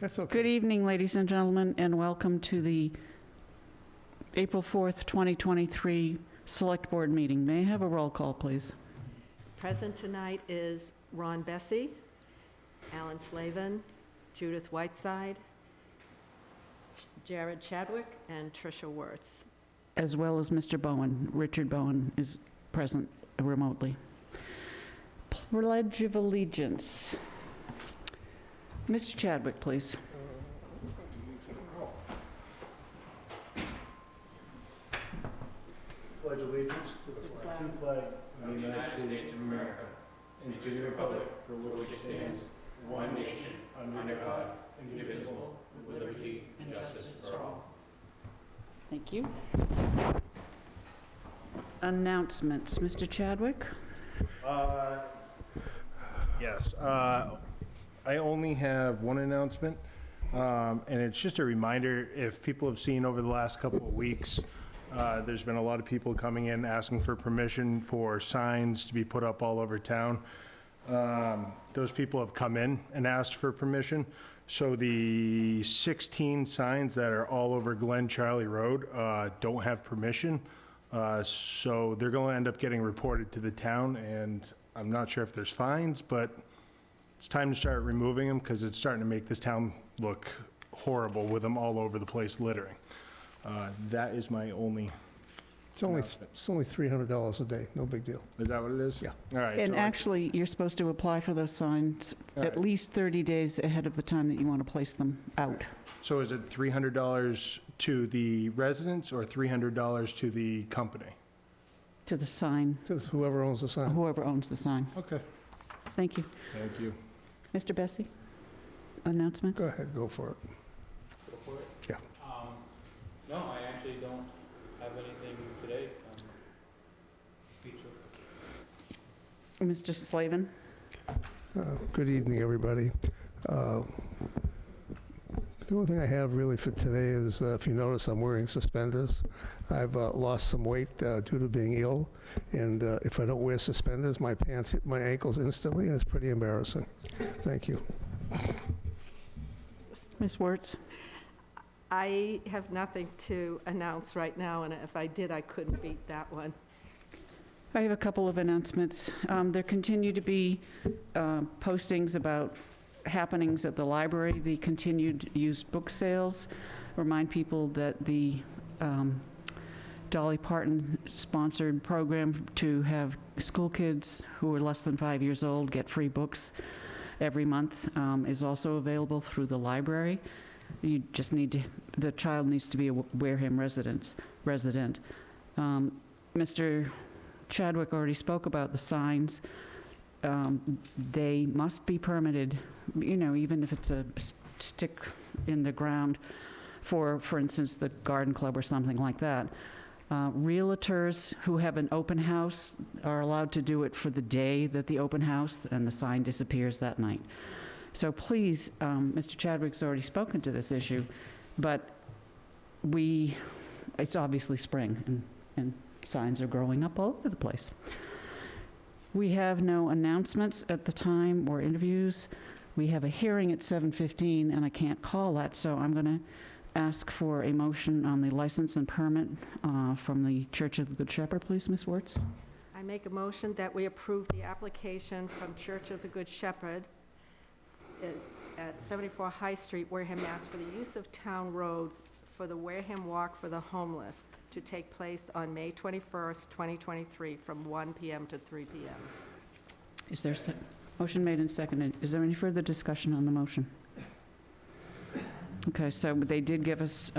That's okay. Good evening, ladies and gentlemen, and welcome to the April 4th, 2023 Select Board meeting. May I have a roll call, please? Present tonight is Ron Bessie, Alan Slavin, Judith Whiteside, Jared Chadwick, and Tricia Wirtz. As well as Mr. Bowen. Richard Bowen is present remotely. Pledge of Allegiance. Mr. Chadwick, please. Pledge allegiance to the flag of the United States of America and to the republic for which it stands, one nation, under God, indivisible, with liberty and justice for all. Thank you. Announcements. Mr. Chadwick? Yes. I only have one announcement, and it's just a reminder, if people have seen over the last couple of weeks, there's been a lot of people coming in asking for permission for signs to be put up all over town. Those people have come in and asked for permission. So the 16 signs that are all over Glen Charlie Road don't have permission. So they're going to end up getting reported to the town, and I'm not sure if there's fines, but it's time to start removing them because it's starting to make this town look horrible with them all over the place littering. That is my only announcement. It's only $300 a day, no big deal. Is that what it is? Yeah. All right. And so actually, you're supposed to apply for those signs All at right. least 30 days ahead of the time that you want to place them out. So is it $300 to the residents or $300 to the company? To the sign, Says whoever owns the sign. whoever owns the sign. Okay. Thank you. Thank you. Mr. Bessie? Announcements? Go ahead, go for it. Go for it? Yeah. No, I actually don't have anything today. Speechless. Mr. Slavin? Good evening, everybody. The only thing I have really for today is, if you notice, I'm wearing suspenders. I've lost some weight due to being ill, and if I don't wear suspenders, my pants hit my ankles instantly, and it's pretty embarrassing. Thank you. Ms. Wirtz? I have nothing to announce right now, and if I did, I couldn't beat that one. I have a couple of announcements. There continue to be postings about happenings at the library, the continued used book sales. Remind people that the Dolly Parton-sponsored program to have school kids who are less than 5 years old get free books every month is also available through the library. You just need to, the child needs to be a Wareham resident. Mr. Chadwick already spoke about the signs. They must be permitted, you know, even if it's a stick in the ground for instance, the garden club or something like that. Realtors who have an open house are allowed to do it for the day that the open house, and the sign disappears that night. So please, Mr. Chadwick's already spoken to this issue, but it's obviously spring, and signs are growing up all over the place. We have no announcements at the time or interviews. We have a hearing at 7:15, and I can't call that, so I'm going to ask for a motion on the license and permit from the Church of the Good Shepherd, please, Ms. Wirtz. I make a motion that we approve the application from Church of the Good Shepherd at 74 High Street, Wareham, Mass. For the use of town roads for the Wareham Walk for the Homeless to take place on May 21st, 2023, from 1 p.m. to 3 p.m. Is there a motion made and seconded? Is there any further discussion on the motion? Okay, so they did give us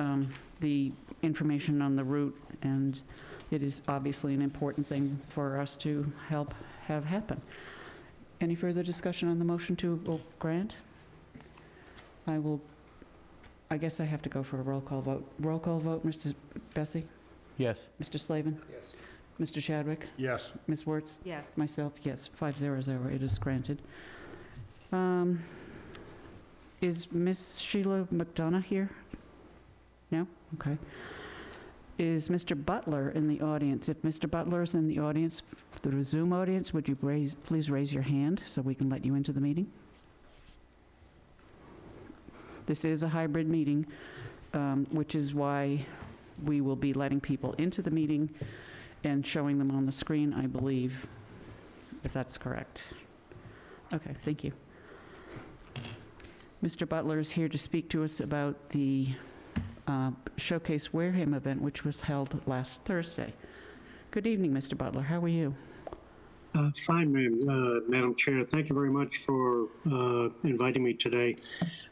the information on the route, and it is obviously an important thing for us to help have happen. Any further discussion on the motion to grant? I guess I have to go for a roll call vote. Roll call vote, Mr. Bessie? Yes. Mr. Slavin? Yes. Mr. Chadwick? Yes. Ms. Wirtz? Yes. Myself, yes, 500, it is granted. Is Miss Sheila McDonough here? No? Okay. Is Mr. Butler in the audience? If Mr. Butler is in the audience, the Zoom audience, would you please raise your hand so we can let you into the meeting? This is a hybrid meeting, which is why we will be letting people into the meeting and showing them on the screen, I believe, if that's correct. Okay, thank you. Mr. Butler is here to speak to us about the Showcase Wareham event, which was held last Thursday. Good evening, Mr. Butler. How are you? Fine, Madam Chair. Thank you very much for inviting me today.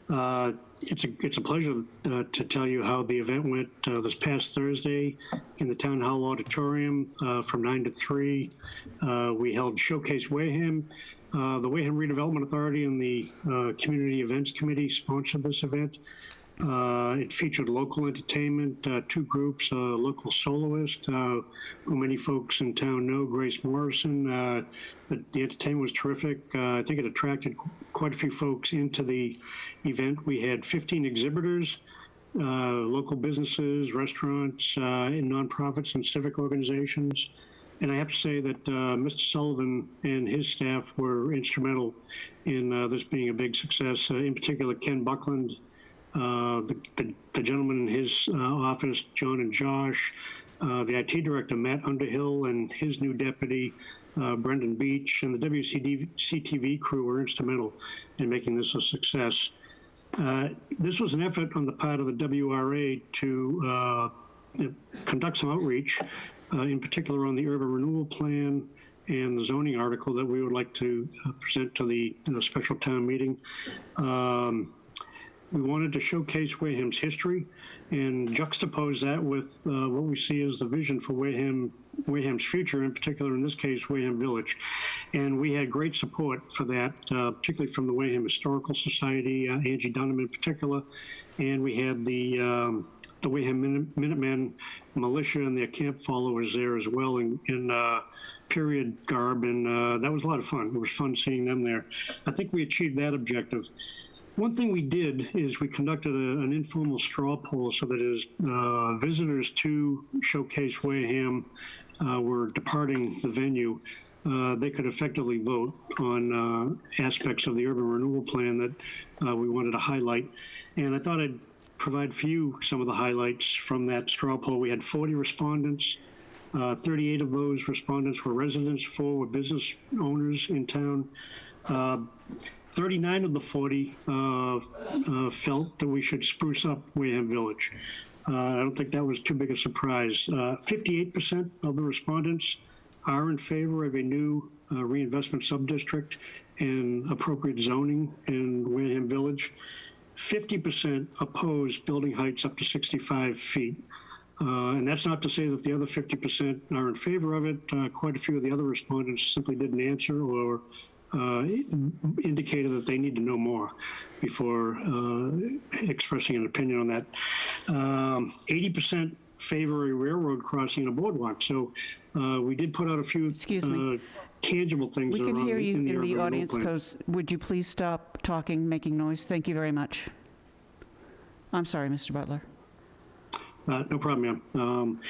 It's a pleasure to tell you how the event went this past Thursday in the Town Hall Auditorium from 9 to 3. We held Showcase Wareham. The Wareham Redevelopment Authority and the Community Events Committee sponsored this event. It featured local entertainment, two groups, a local soloist, who many folks in town know, Grace Morrison. The entertainment was terrific. I think it attracted quite a few folks into the event. We had 15 exhibitors, local businesses, restaurants, and nonprofits and civic organizations. And I have to say that Mr. Sullivan and his staff were instrumental in this being a big success. In particular, Ken Buckland, the gentleman in his office, John and Josh, the IT director, Matt Underhill, and his new deputy, Brendan Beach, and the WCTV crew were instrumental in making this a success. This was an effort on the part of the WRA to conduct some outreach, in particular on the urban renewal plan and the zoning article that we would like to present to the special town meeting. We wanted to showcase Wareham's history and juxtapose that with what we see as the vision for Wareham's future, in particular, in this case, Wareham Village. And we had great support for that, particularly from the Wareham Historical Society, Angie Dunham in particular, and we had the Wareham Minutemen militia and their camp followers there as well in period garb, and that was a lot of fun. It was fun seeing them there. I think we achieved that objective. One thing we did is we conducted an informal straw poll so that as visitors to Showcase Wareham were departing the venue, they could effectively vote on aspects of the urban renewal plan that we wanted to highlight. And I thought I'd provide for you some of the highlights from that straw poll. We had 40 respondents. 38 of those respondents were residents, 4 were business owners in town. 39 of the 40 felt that we should spruce up Wareham Village. I don't think that was too big a surprise. 58% of the respondents are in favor of a new reinvestment subdistrict and appropriate zoning in Wareham Village. 50% oppose building heights up to 65 feet. And that's not to say that the other 50% are in favor of it. Quite a few of the other respondents simply didn't answer or indicated that they need to know more before expressing an opinion on that. 80% favor a railroad crossing and a boardwalk. So we did put out a few tangible things. We can hear you in the urban audience renewal codes. Would you please stop talking, making noise? Thank you very much. I'm sorry, Mr. Butler. No problem, ma'am.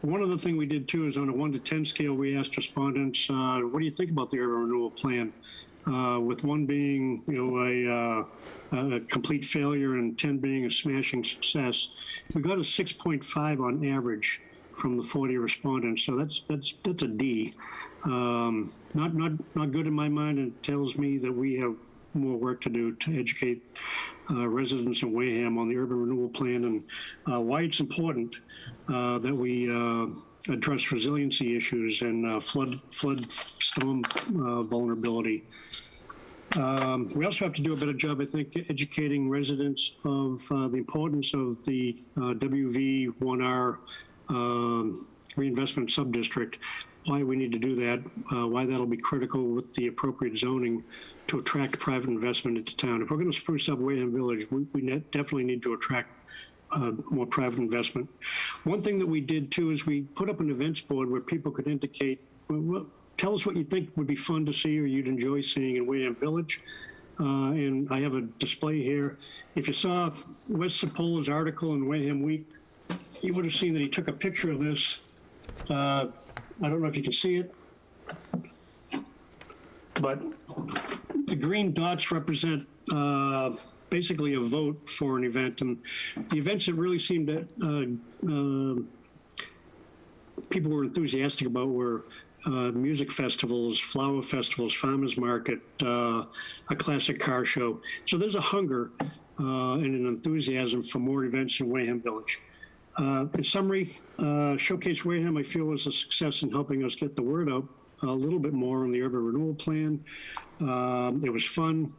One other thing we did too is on a 1 to 10 scale, we asked respondents, what do you think about the urban renewal plan? With 1 being, a complete failure and 10 being a smashing success. We got a 6.5 on average from the 40 respondents, so that's a D. Not good in my mind, and it tells me that we have more work to do to educate residents in Wareham on the urban renewal plan and why it's important that we address resiliency issues and flood storm vulnerability. We also have to do a better job, I think, educating residents of the importance of the WV1R reinvestment subdistrict, why we need to do that, why that'll be critical with the appropriate zoning to attract private investment into town. If we're going to spruce up Wareham Village, we definitely need to attract more private investment. One thing that we did too is we put up an events board where people could indicate, well, tell us what you think would be fun to see or you'd enjoy seeing in Wareham Village. And I have a display here. If you saw Wes Sapola's article in Wareham Week, you would have seen that he took a picture of this. I don't know if you can see it, but the green dots represent basically a vote for an event. And the events that really seemed that people were enthusiastic about were music festivals, flower festivals, farmers market, a classic car show. So there's a hunger and an enthusiasm for more events in Wareham Village. In summary, Showcase Wareham, I feel, was a success in helping us get the word out a little bit more on the urban renewal plan. It was fun.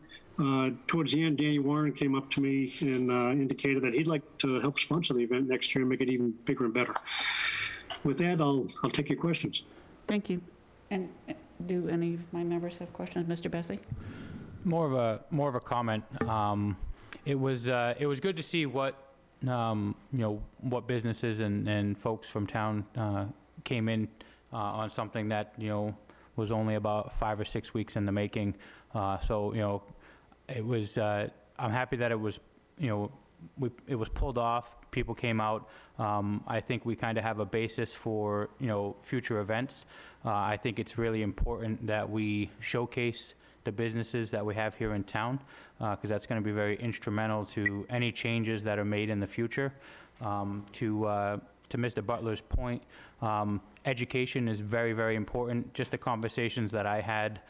Towards the end, Danny Warren came up to me and indicated that he'd like to help sponsor the event next year and make it even bigger and better. With that, I'll take your questions. Thank you. And do any of my members have questions? Mr. Bessie? More of a comment. It was good to see what what businesses and folks from town came in on something that was only about 5 or 6 weeks in the making. So it was. I'm happy that it was it was pulled off. People came out. I think we kind of have a basis for future events. I think it's really important that we showcase the businesses that we have here in town, because that's going to be very instrumental to any changes that are made in the future. To Mr. Butler's point, education is very, very important. Just the conversations that I had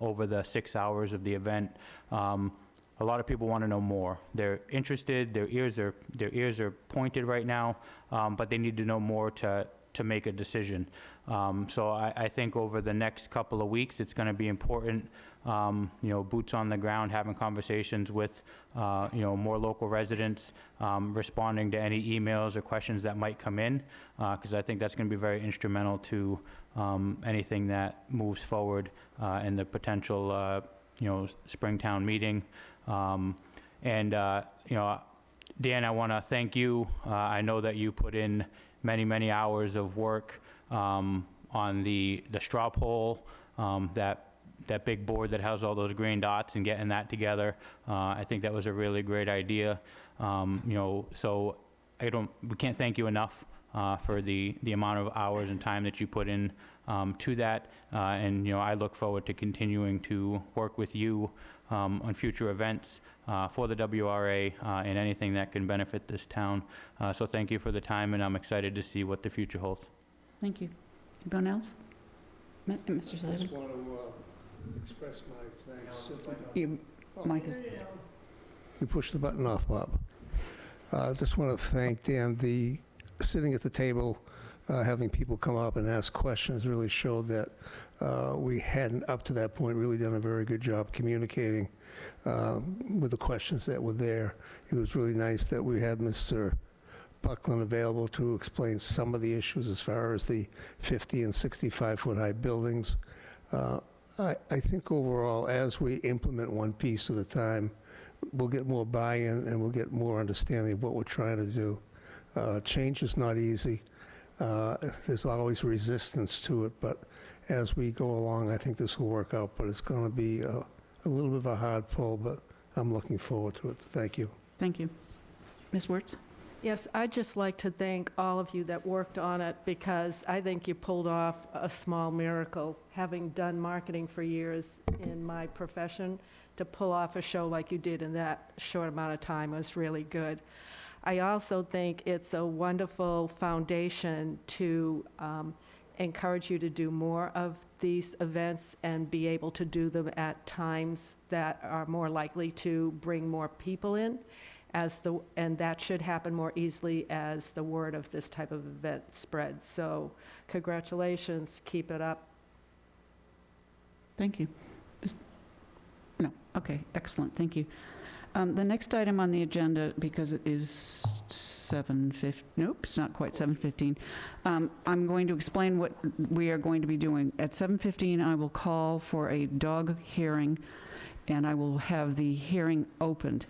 over the 6 hours of the event, a lot of people want to know more. They're interested. Their ears are pointed right now, but they need to know more to make a decision. So I think over the next couple of weeks, it's going to be important, boots on the ground, having conversations with, more local residents, responding to any emails or questions that might come in, because I think that's going to be very instrumental to anything that moves forward in the potential, Springtown meeting. Dan, I want to thank you. I know that you put in many, many hours of work on the straw poll, that big board that has all those green dots, and getting that together. I think that was a really great idea. So we can't thank you enough for the amount of hours and time that you put in to that. And I look forward to continuing to work with you on future events for the WRA and anything that can benefit this town. So thank you for the time, and I'm excited to see what the future holds. Thank you. Anyone else? Mr. I Sullivan? just want to express my thanks. simply- Mike is... You push the button off, Bob. Just want to thank Dan. Sitting at the table, having people come up and ask questions really showed that we hadn't, up to that point, really done a very good job communicating with the questions that were there. It was really nice that we had Mr. Buckland available to explain some of the issues as far as the 50 and 65-foot high buildings. I think overall, as we implement one piece at a time, we'll get more buy-in and we'll get more understanding of what we're trying to do. Change is not easy. There's always resistance to it, but as we go along, I think this will work out. But it's going to be a little bit of a hard pull, but I'm looking forward to it. Thank you. Thank you. Ms. Wertz? Yes, I'd just like to thank all of you that worked on it, because I think you pulled off a small miracle. Having done marketing for years in my profession, to pull off a show like you did in that short amount of time was really good. I also think it's a wonderful foundation to encourage you to do more of these events and be able to do them at times that are more likely to bring more people in, and that should happen more easily as the word of this type of event spreads. So congratulations, keep it up. Thank you. No, okay, excellent, thank you. The next item on the agenda, because it is 7:15, nope, it's not quite 7:15. I'm going to explain what we are going to be doing. At 7:15, I will call for a dog hearing, and I will have the hearing opened.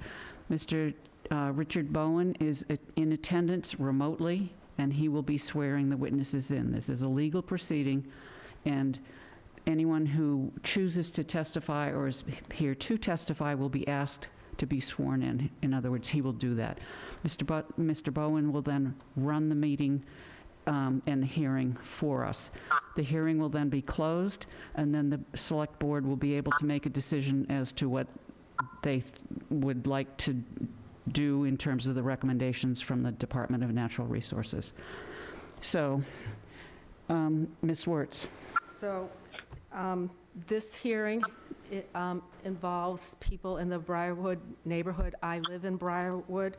Mr. Richard Bowen is in attendance remotely, and he will be swearing the witnesses in. This is a legal proceeding, and anyone who chooses to testify or is here to testify will be asked to be sworn in. In other words, he will do that. Mr. Bowen will then run the meeting and the hearing for us. The hearing will then be closed, and then the select board will be able to make a decision as to what they would like to do in terms of the recommendations from the Department of Natural Resources. So, Ms. Wertz. So, this hearing involves people in the Briarwood neighborhood. I live in Briarwood.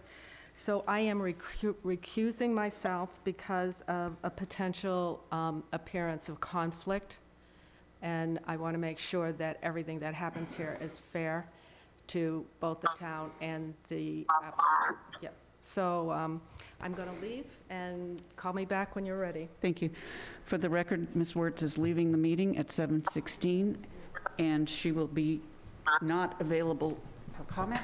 So I am recusing myself because of a potential appearance of conflict. And I want to make sure that everything that happens here is fair to both the town and the applicant. Yep. So I'm going to leave, and call me back when you're ready. Thank you. For the record, Ms. Wertz is leaving the meeting at 7:16, and she will be not available for comment.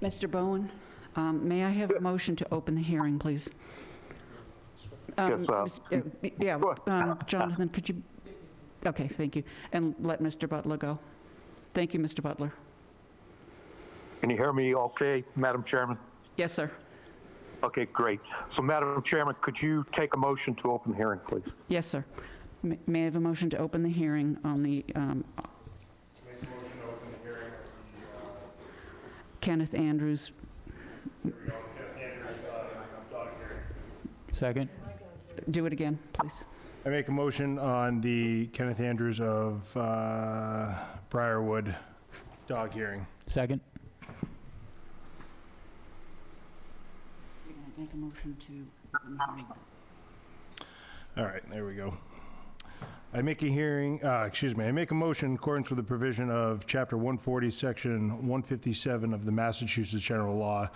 Mr. Bowen, may I have a motion to open the hearing, please? Yes, Yeah, Jonathan, could you? Okay, thank you. And let Mr. Butler go. Thank you, Mr. Butler. Can you hear me okay, Madam Chairman? Yes, sir. Okay, great. So, Madam Chairman, could you take a motion to open the hearing, please? Yes, sir. May I have a motion to open the hearing on the Kenneth Andrews? Second? Do it again, please. I make a motion on the Kenneth Andrews of Briarwood dog hearing. Second? Make a motion to open the hearing. All right, there we go. I make a motion in accordance with the provision of Chapter 140, Section 157 of the Massachusetts General Law.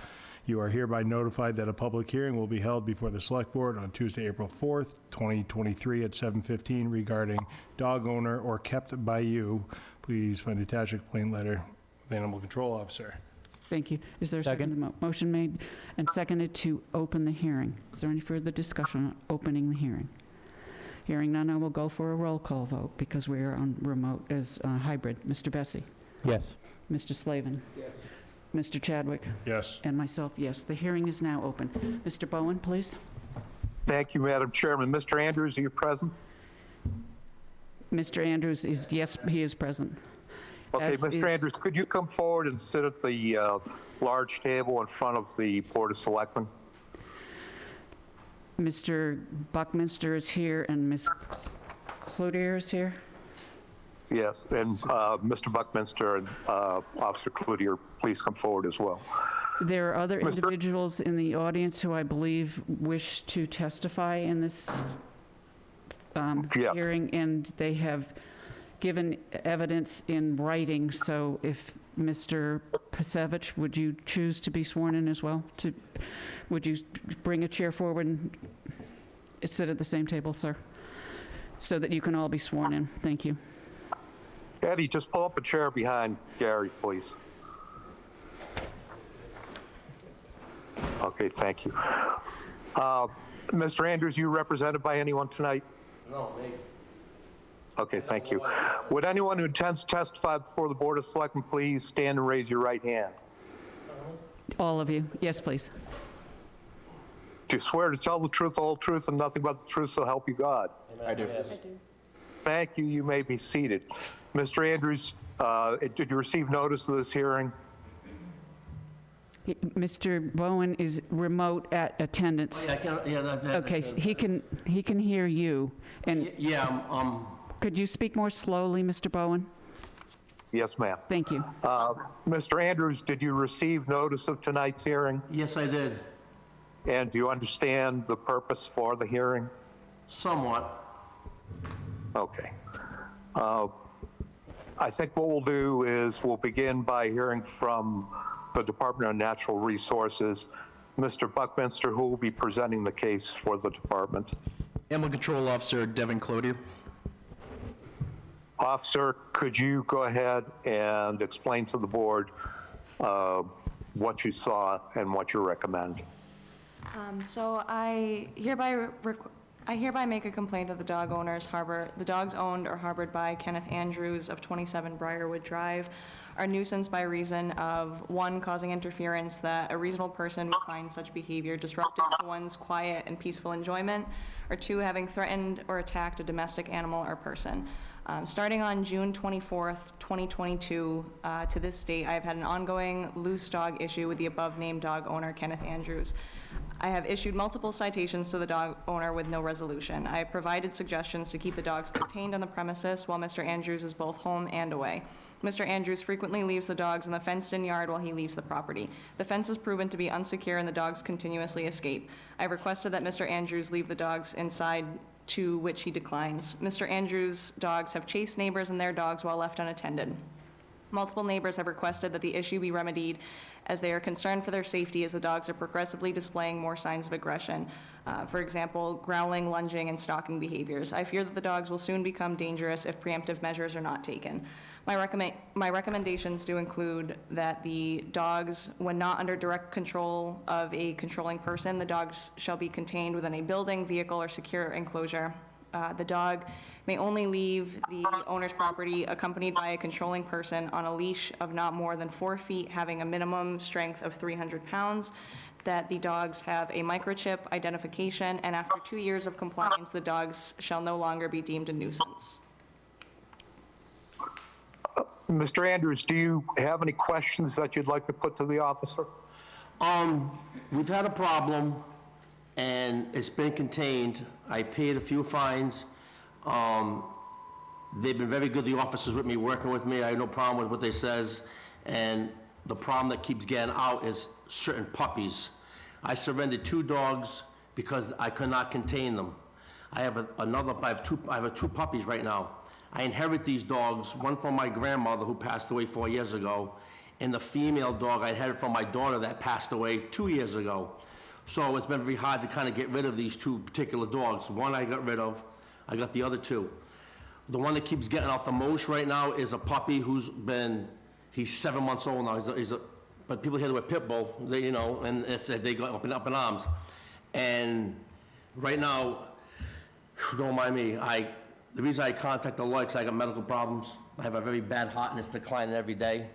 You are hereby notified that a public hearing will be held before the Select Board on Tuesday, April 4th, 2023 at 7:15 regarding dog owner or kept by you. Please find attached a complaint letter of Animal Control Officer. Thank you. Is there a second? Motion made and seconded to open the hearing. Is there any further discussion on opening the hearing? Hearing none, I will go for a roll call vote because we are on remote as hybrid. Mr. Bessie? Yes. Mr. Slavin? Yes. Mr. Chadwick? Yes. And myself, yes. The hearing is now open. Mr. Bowen, please. Thank you, Madam Chairman. Mr. Andrews, are you present? Mr. Andrews is, yes, he is present. Okay, As Mr. is- Andrews, could you come forward and sit at the large table in front of the Board of Selectmen? Mr. Buckminster is here and Ms. Cloutier is here. Yes, and Mr. Buckminster and Officer Cloutier, please come forward as well. There are other Mr. individuals in the audience who I believe wish to testify in this Yeah. hearing, and they have given evidence in writing. So if Mr. Pasevich, would you choose to be sworn in as well? Would you bring a chair forward and sit at the same table, sir? So that you can all be sworn in. Thank you. Eddie, just pull up a chair behind Gary, please. Okay, thank you. Mr. Andrews, you represented by anyone tonight? No, me. Okay, thank you. Would anyone who intends to testify before the Board of Selectmen please stand and raise your right hand? All of you. Yes, please. Do you swear to tell the truth, the whole truth, and nothing but the truth, so help you God? I do. Yes. Thank you. You may be seated. Mr. Andrews, did you receive notice of this hearing? Mr. Bowen is remote at attendance. Yeah, I can't, yeah, Okay, so he can hear you. And yeah, could you speak more slowly, Mr. Bowen? Yes, ma'am. Thank you. Mr. Andrews, did you receive notice of tonight's hearing? yes, I did, And do you understand the purpose for the hearing? somewhat. Okay. I think what we'll do is we'll begin by hearing from the Department of Natural Resources. Mr. Buckminster, who will be presenting the case for the department? Animal Control Officer Devin Cloutier. Officer, could you go ahead and explain to the board what you saw and what you recommend? So I hereby make a complaint that the dogs owned or harbored by Kenneth Andrews of 27 Briarwood Drive are nuisance by reason of, one, causing interference that a reasonable person would find such behavior disruptive to one's quiet and peaceful enjoyment, or two, having threatened or attacked a domestic animal or person. Starting on June 24th, 2022, to this date, I have had an ongoing loose dog issue with the above-named dog owner, Kenneth Andrews. I have issued multiple citations to the dog owner with no resolution. I have provided suggestions to keep the dogs contained on the premises while Mr. Andrews is both home and away. Mr. Andrews frequently leaves the dogs in the fenced-in yard while he leaves the property. The fence is proven to be unsecure and the dogs continuously escape. I have requested that Mr. Andrews leave the dogs inside, to which he declines. Mr. Andrews' dogs have chased neighbors and their dogs while left unattended. Multiple neighbors have requested that the issue be remedied as they are concerned for their safety as the dogs are progressively displaying more signs of aggression. For example, growling, lunging, and stalking behaviors. I fear that the dogs will soon become dangerous if preemptive measures are not taken. My recommendations do include that the dogs, when not under direct control of a controlling person, the dogs shall be contained within a building, vehicle, or secure enclosure. The dog may only leave the owner's property accompanied by a controlling person on a leash of not more than 4 feet, having a minimum strength of 300 pounds, that the dogs have a microchip identification, and after 2 years of compliance, the dogs shall no longer be deemed a nuisance. Mr. Andrews, do you have any questions that you'd like to put to the officer? We've had a problem, and it's been contained. I paid a few fines. They've been very good, the officers with me, working with me. I have no problem with what they says. And the problem that keeps getting out is certain puppies. I surrendered 2 dogs because I could not contain them. I have two puppies right now. I inherit these dogs, one from my grandmother who passed away 4 years ago, and the female dog I inherited from my daughter that passed away 2 years ago. So it's been very hard to kind of get rid of these 2 particular dogs. One I got rid of, I got the other 2. The one that keeps getting out the most right now is a puppy he's 7 months old now. But people hear the word pit bull, and they go up in arms. And right now, don't mind me, the reason I contact the lawyer is I got medical problems. I have a very bad heart and it's declining every day.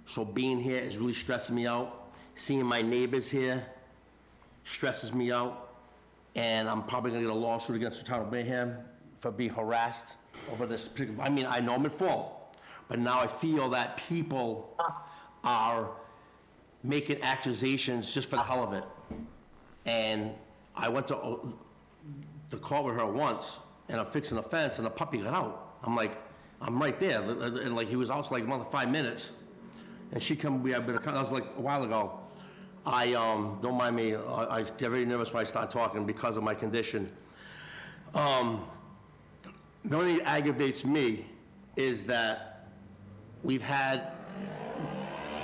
So being here is really stressing me out. Seeing my neighbors here stresses me out. And I'm probably gonna get a lawsuit against the town of Wareham for being harassed over this particular, I know I'm at fault, but now I feel that people are making accusations just for the hell of it. And I went to the court with her once, and I'm fixing the fence, and the puppy got out. I'm like, I'm right there, and like he was out for like another 5 minutes, and that was like a while ago. Don't mind me, I get very nervous when I start talking because of my condition. The only thing that aggravates me is that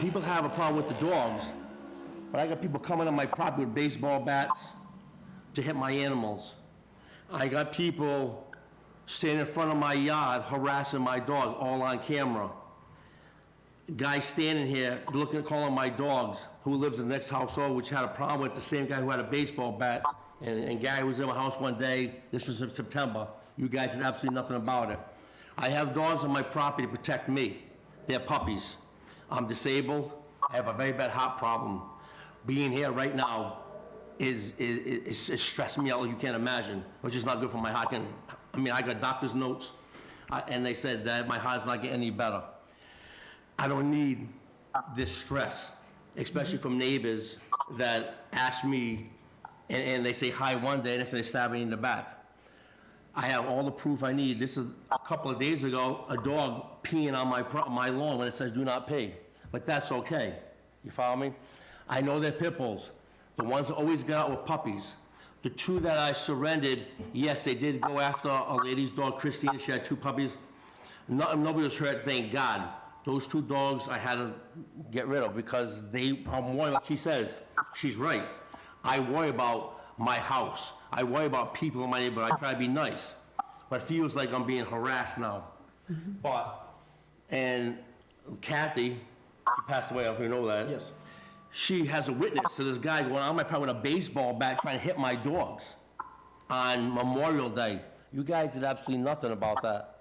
people have a problem with the dogs, but I got people coming on my property with baseball bats to hit my animals. I got people standing in front of my yard harassing my dog, all on camera. Guy standing here calling my dogs, who lives in the next house over, which had a problem with the same guy who had a baseball bat, and guy was in my house one day, this was in September. You guys did absolutely nothing about it. I have dogs on my property to protect me. They're puppies. I'm disabled. I have a very bad heart problem. Being here right now is stressing me out like you can't imagine, which is not good for my heart. I got doctor's notes, and they said that my heart's not getting any better. I don't need this stress, especially from neighbors that ask me, and they say hi one day, and they stab me in the back. I have all the proof I need. This is a couple of days ago, a dog peeing on my lawn when it says do not pee. But that's okay. You follow me? I know they're pit bulls. The ones that always get out with puppies. The 2 that I surrendered, yes, they did go after a lady's dog, Christine. She had 2 puppies. Nobody was hurt, thank God. Those 2 dogs I had to get rid of because I'm worried, like she says, she's right. I worry about my house. I worry about people in my neighborhood. I try to be nice, but it feels like I'm being harassed now. And Kathy, she passed away, I don't know if you know that. Yes. She has a witness to this guy going on my property with a baseball bat trying to hit my dogs on Memorial Day. You guys did absolutely nothing about that.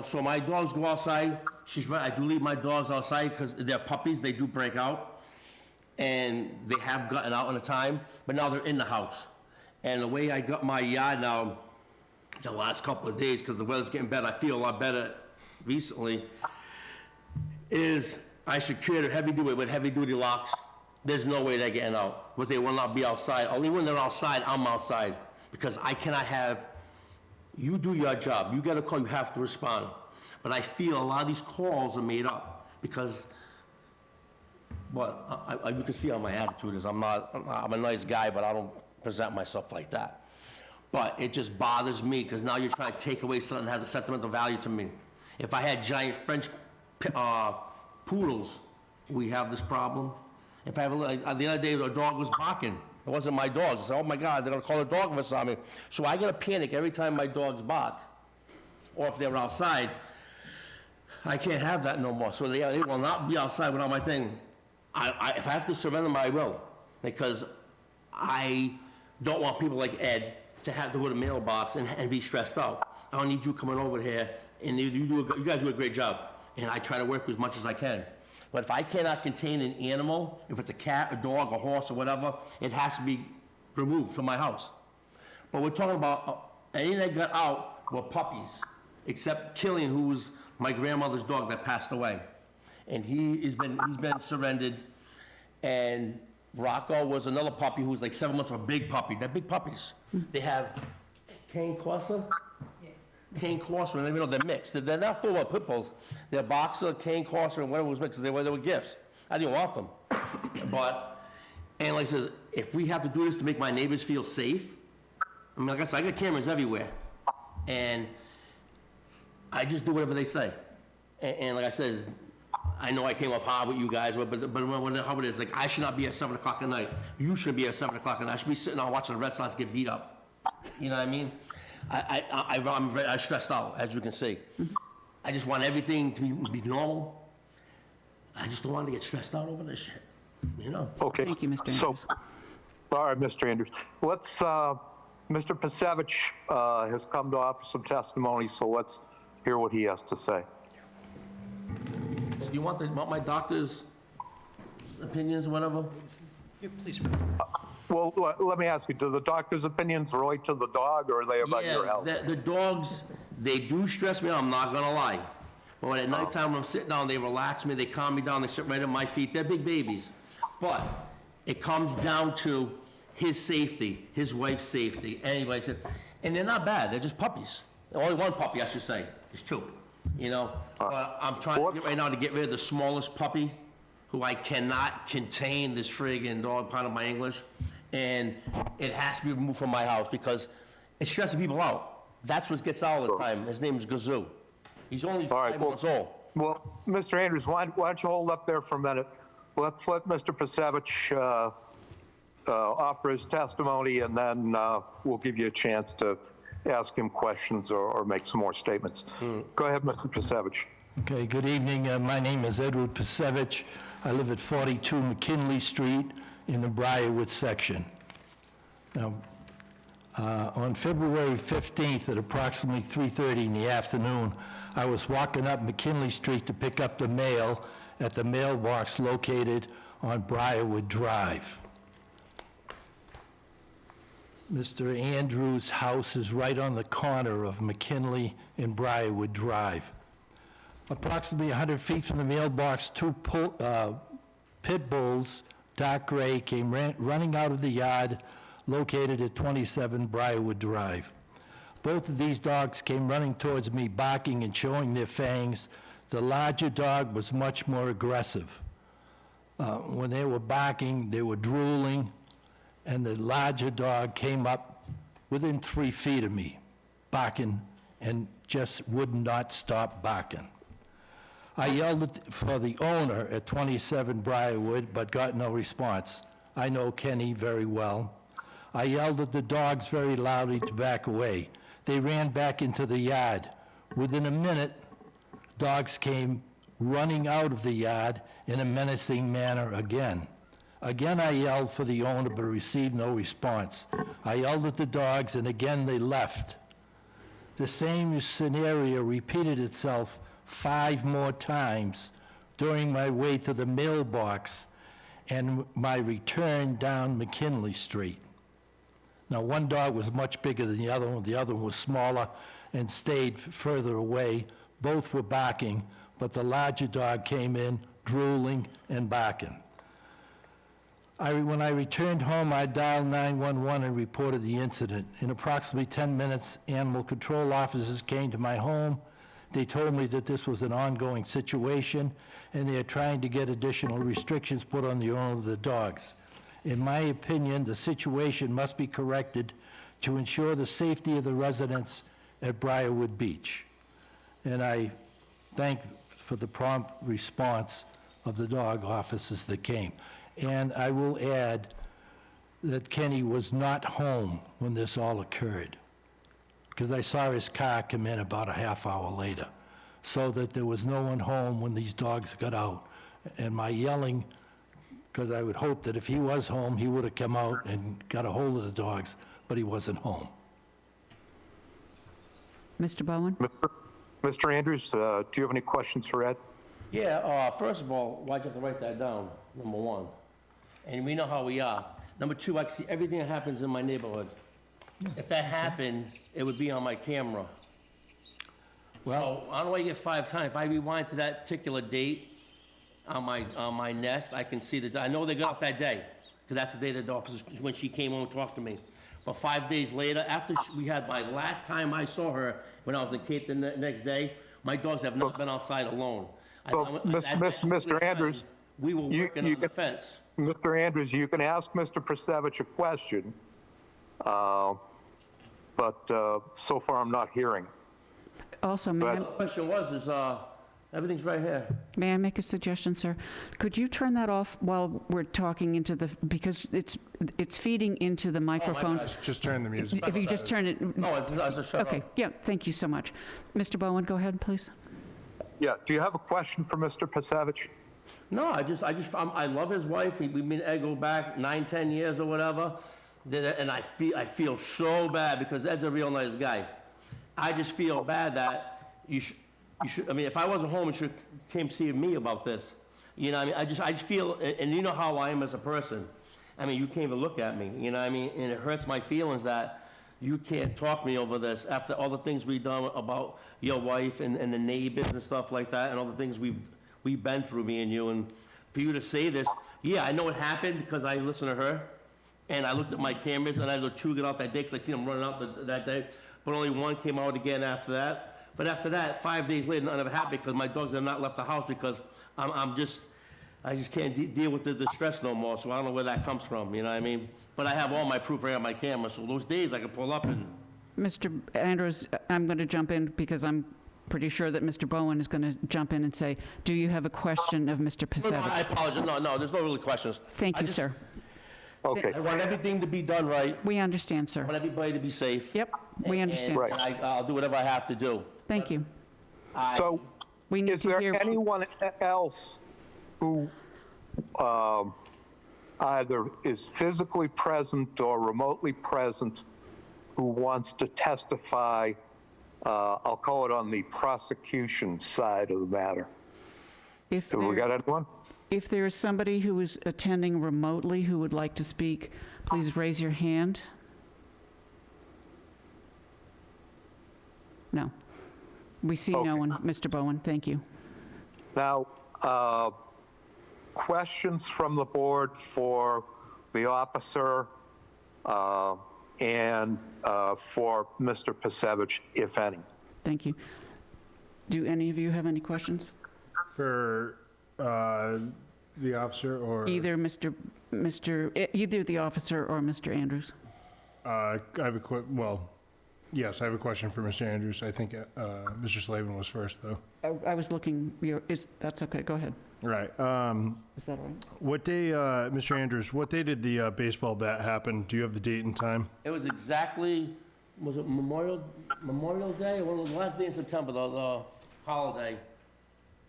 So my dogs go outside. She's right, I do leave my dogs outside because they're puppies, they do break out. And they have gotten out in a time, but now they're in the house. And the way I got my yard now, the last couple of days, because the weather's getting better, I feel a lot better recently, is I secured a heavy-duty with heavy-duty locks. There's no way they're getting out, but they will not be outside. Only when they're outside, I'm outside, because I cannot have, you do your job, you get a call, you have to respond. But I feel a lot of these calls are made up, because, you can see how my attitude is. I'm a nice guy, but I don't present myself like that. But it just bothers me, because now you're trying to take away something that has a sentimental value to me. If I had giant French poodles, we have this problem. If I have the other day, a dog was barking. It wasn't my dog. I said, oh my God, they're gonna call the dog for something. So I get a panic every time my dogs bark, or if they're outside. I can't have that no more. So they will not be outside without my thing. If I have to surrender them, I will, because I don't want people like Ed to have to go to the mailbox and be stressed out. I don't need you coming over here, and you guys do a great job, and I try to work as much as I can. But if I cannot contain an animal, if it's a cat, a dog, a horse, or whatever, it has to be removed from my house. But we're talking about, anything that got out were puppies, except Killian, who was my grandmother's dog that passed away. And he's been surrendered. And Rocco was another puppy who was like 7 months, a big puppy. They're big puppies. They have cane corso? Cane corso, and they're mixed. They're not full of pit bulls. They're boxer, cane corso, and whatever was mixed, because they were gifts. I didn't want them. And like I said, if we have to do this to make my neighbors feel safe, I mean, like I said, I got cameras everywhere. And I just do whatever they say. And like I said, I know I came off hard with you guys, but how it is, like, I should not be at 7 o'clock at night. You should be at 7 o'clock at night. I should be sitting on watching the Red Sox get beat up. You know what I mean? I'm stressed out, as you can see. I just want everything to be normal. I just don't want to get stressed out over this shit, you know? Okay. Thank you, Mr. Andrews. So, all right, Mr. Andrews. Let's, Mr. Pasevich has come to offer some testimony, so let's hear what he has to say. You want my doctor's opinions or whatever? Please. Well, let me ask you, do the doctor's opinions relate to the dog, or are they about your health? The dogs, they do stress me out, I'm not gonna lie. But when at nighttime, when I'm sitting down, they relax me, they calm me down, they sit right at my feet. They're big babies. But it comes down to his safety, his wife's safety. Anyway, I said, and they're not bad, they're just puppies. Only one puppy, I should say. There's two, you know? I'm trying to get right now to get rid of the smallest puppy, who I cannot contain this friggin' dog, pardon my English. And it has to be removed from my house because it's stressing people out. That's what gets out all the time. His name is Gazoo. He's only 5 months old. Well, Mr. Andrews, why don't you hold up there for a minute? Let's let Mr. Pasevich offer his testimony, and then we'll give you a chance to ask him questions or make some more statements. Go ahead, Mr. Pasevich. Okay, good evening. My name is Edward Pasevich. I live at 42 McKinley Street in the Briarwood section. Now, on February 15th at approximately 3:30 in the afternoon, I was walking up McKinley Street to pick up the mail at the mailbox located on Briarwood Drive. Mr. Andrews' house is right on the corner of McKinley and Briarwood Drive. Approximately 100 feet from the mailbox, two pit bulls, dark gray, came running out of the yard located at 27 Briarwood Drive. Both of these dogs came running towards me, barking and showing their fangs. The larger dog was much more aggressive. When they were barking, they were drooling, and the larger dog came up within 3 feet of me, barking, and just would not stop barking. I yelled for the owner at 27 Briarwood, but got no response. I know Kenny very well. I yelled at the dogs very loudly to back away. They ran back into the yard. Within a minute, dogs came running out of the yard in a menacing manner again. Again, I yelled for the owner, but received no response. I yelled at the dogs, and again they left. The same scenario repeated itself 5 more times during my way to the mailbox and my return down McKinley Street. Now, one dog was much bigger than the other one was smaller and stayed further away. Both were barking, but the larger dog came in drooling and barking. When I returned home, I dialed 911 and reported the incident. In approximately 10 minutes, animal control officers came to my home. They told me that this was an ongoing situation, and they are trying to get additional restrictions put on the owner of the dogs. In my opinion, the situation must be corrected to ensure the safety of the residents at Briarwood Beach. And I thank for the prompt response of the dog officers that came. And I will add that Kenny was not home when this all occurred, because I saw his car come in about a half hour later, so that there was no one home when these dogs got out. And my yelling, because I would hope that if he was home, he would have come out and got a hold of the dogs, but he wasn't home. Mr. Bowen? Mr. Andrews, do you have any questions for Ed? Yeah, first of all, why'd you have to write that down, number one? And we know how we are. Number two, I can see everything that happens in my neighborhood. If that happened, it would be on my camera. Well, I don't know why you get 5 times. If I rewind to that particular date on my Nest, I can see I know they got off that day, because that's the day that the officers, when she came home and talked to me. But 5 days later, after we had my last time I saw her, when I was in Cape the next day, my dogs have not been outside alone. So, Mr. Andrews, we were working on the fence. Mr. Andrews, you can ask Mr. Prasevich a question, but so far I'm not hearing. Also, The question was, everything's right here. may I make a suggestion, sir? Could you turn that off while we're talking into the, because it's feeding into the microphones. Just turn the music. If you just turn it, No, it's just shut okay, up. yeah, thank you so much. Mr. Bowen, go ahead, please. Yeah, do you have a question for Mr. Prasevich? No, I love his wife. We've been go back 9, 10 years or whatever. And I feel so bad because Ed's a real nice guy. I just feel bad that you should, I mean, if I wasn't home, you should came see me about this. You know what I mean? I just feel, and you know how I am as a person. I mean, you can't even look at me, you know what I mean? And it hurts my feelings that you can't talk me over this after all the things we've done about your wife and the neighbors and stuff like that, and all the things we've been through, me and you. And for you to say this, yeah, I know it happened because I listened to her, and I looked at my cameras, and I had 2 get off that day because I seen them running out that day, but only 1 came out again after that. But after that, 5 days later, none of it happened because my dogs have not left the house because I just can't deal with the stress no more, so I don't know where that comes from, you know what I mean? But I have all my proof right on my camera, so those days I can pull up and... Mr. Andrews, I'm going to jump in because I'm pretty sure that Mr. Bowen is going to jump in and say, do you have a question of Mr. No, I Pasevich? apologize, no, there's no really questions. Thank I you, just- sir. Okay. I want everything to be done right, We understand, I sir. want everybody to be safe. Yep, we understand. Right. And I'll do whatever I have to do. Thank you. So, We need is to there hear, anyone else who either is physically present or remotely present who wants to testify, I'll call it on the prosecution side of the matter? if Have we got anyone? if there is somebody who is attending remotely who would like to speak, please raise your hand. No. We see no Okay. one, Mr. Bowen, thank you. Now, questions from the board for the officer and for Mr. Pasevich, if any? Thank you. Do any of you have any questions? For the officer or? Either either the officer or Mr. Andrews. I have yes, I have a question for Mr. Andrews. I think Mr. Slavin was first, though. I was looking, that's okay, go ahead. Right. Is that all right? What day, Mr. Andrews, what day did the baseball bat happen? Do you have the date and time? It was exactly, was it Memorial Day, or the last day in September, the holiday?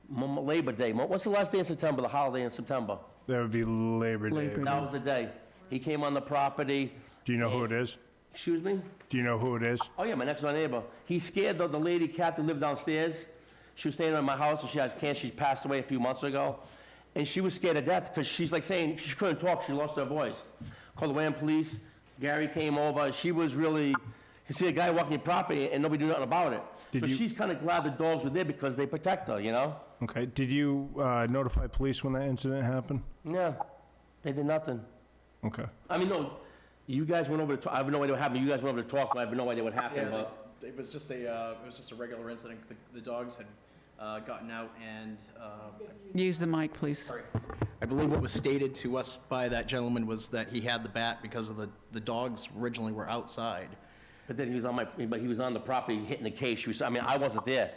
Labor Day. What's the last day in September, the holiday in September? That would be Labor Day. Labor Day. That was the day. He came on the property. Do you know who it is? Excuse me? Do you know who it is? Oh, yeah, my next door neighbor. He scared the lady cat that lived downstairs. She was staying at my house, and she has cancer. She's passed away a few months ago. And she was scared to death because she's like saying she couldn't talk. She lost her voice. Called the Wareham police. Gary came over, she was really, you see a guy walking your property and nobody do nothing about it. Did So you- she's kind of glad the dogs were there because they protect her, you know? Okay, did you notify police when that incident happened? Yeah, they did nothing. Okay. I mean, no, you guys went over to, I have no idea what happened, you guys went over to talk, but I have no idea what happened, Yeah, but. it was just a regular incident. The dogs had gotten out and, Use the mic, please. sorry. I believe what was stated to us by that gentleman was that he had the bat because of the dogs originally were outside. But then he was on the property hitting the cage. I mean, I wasn't there.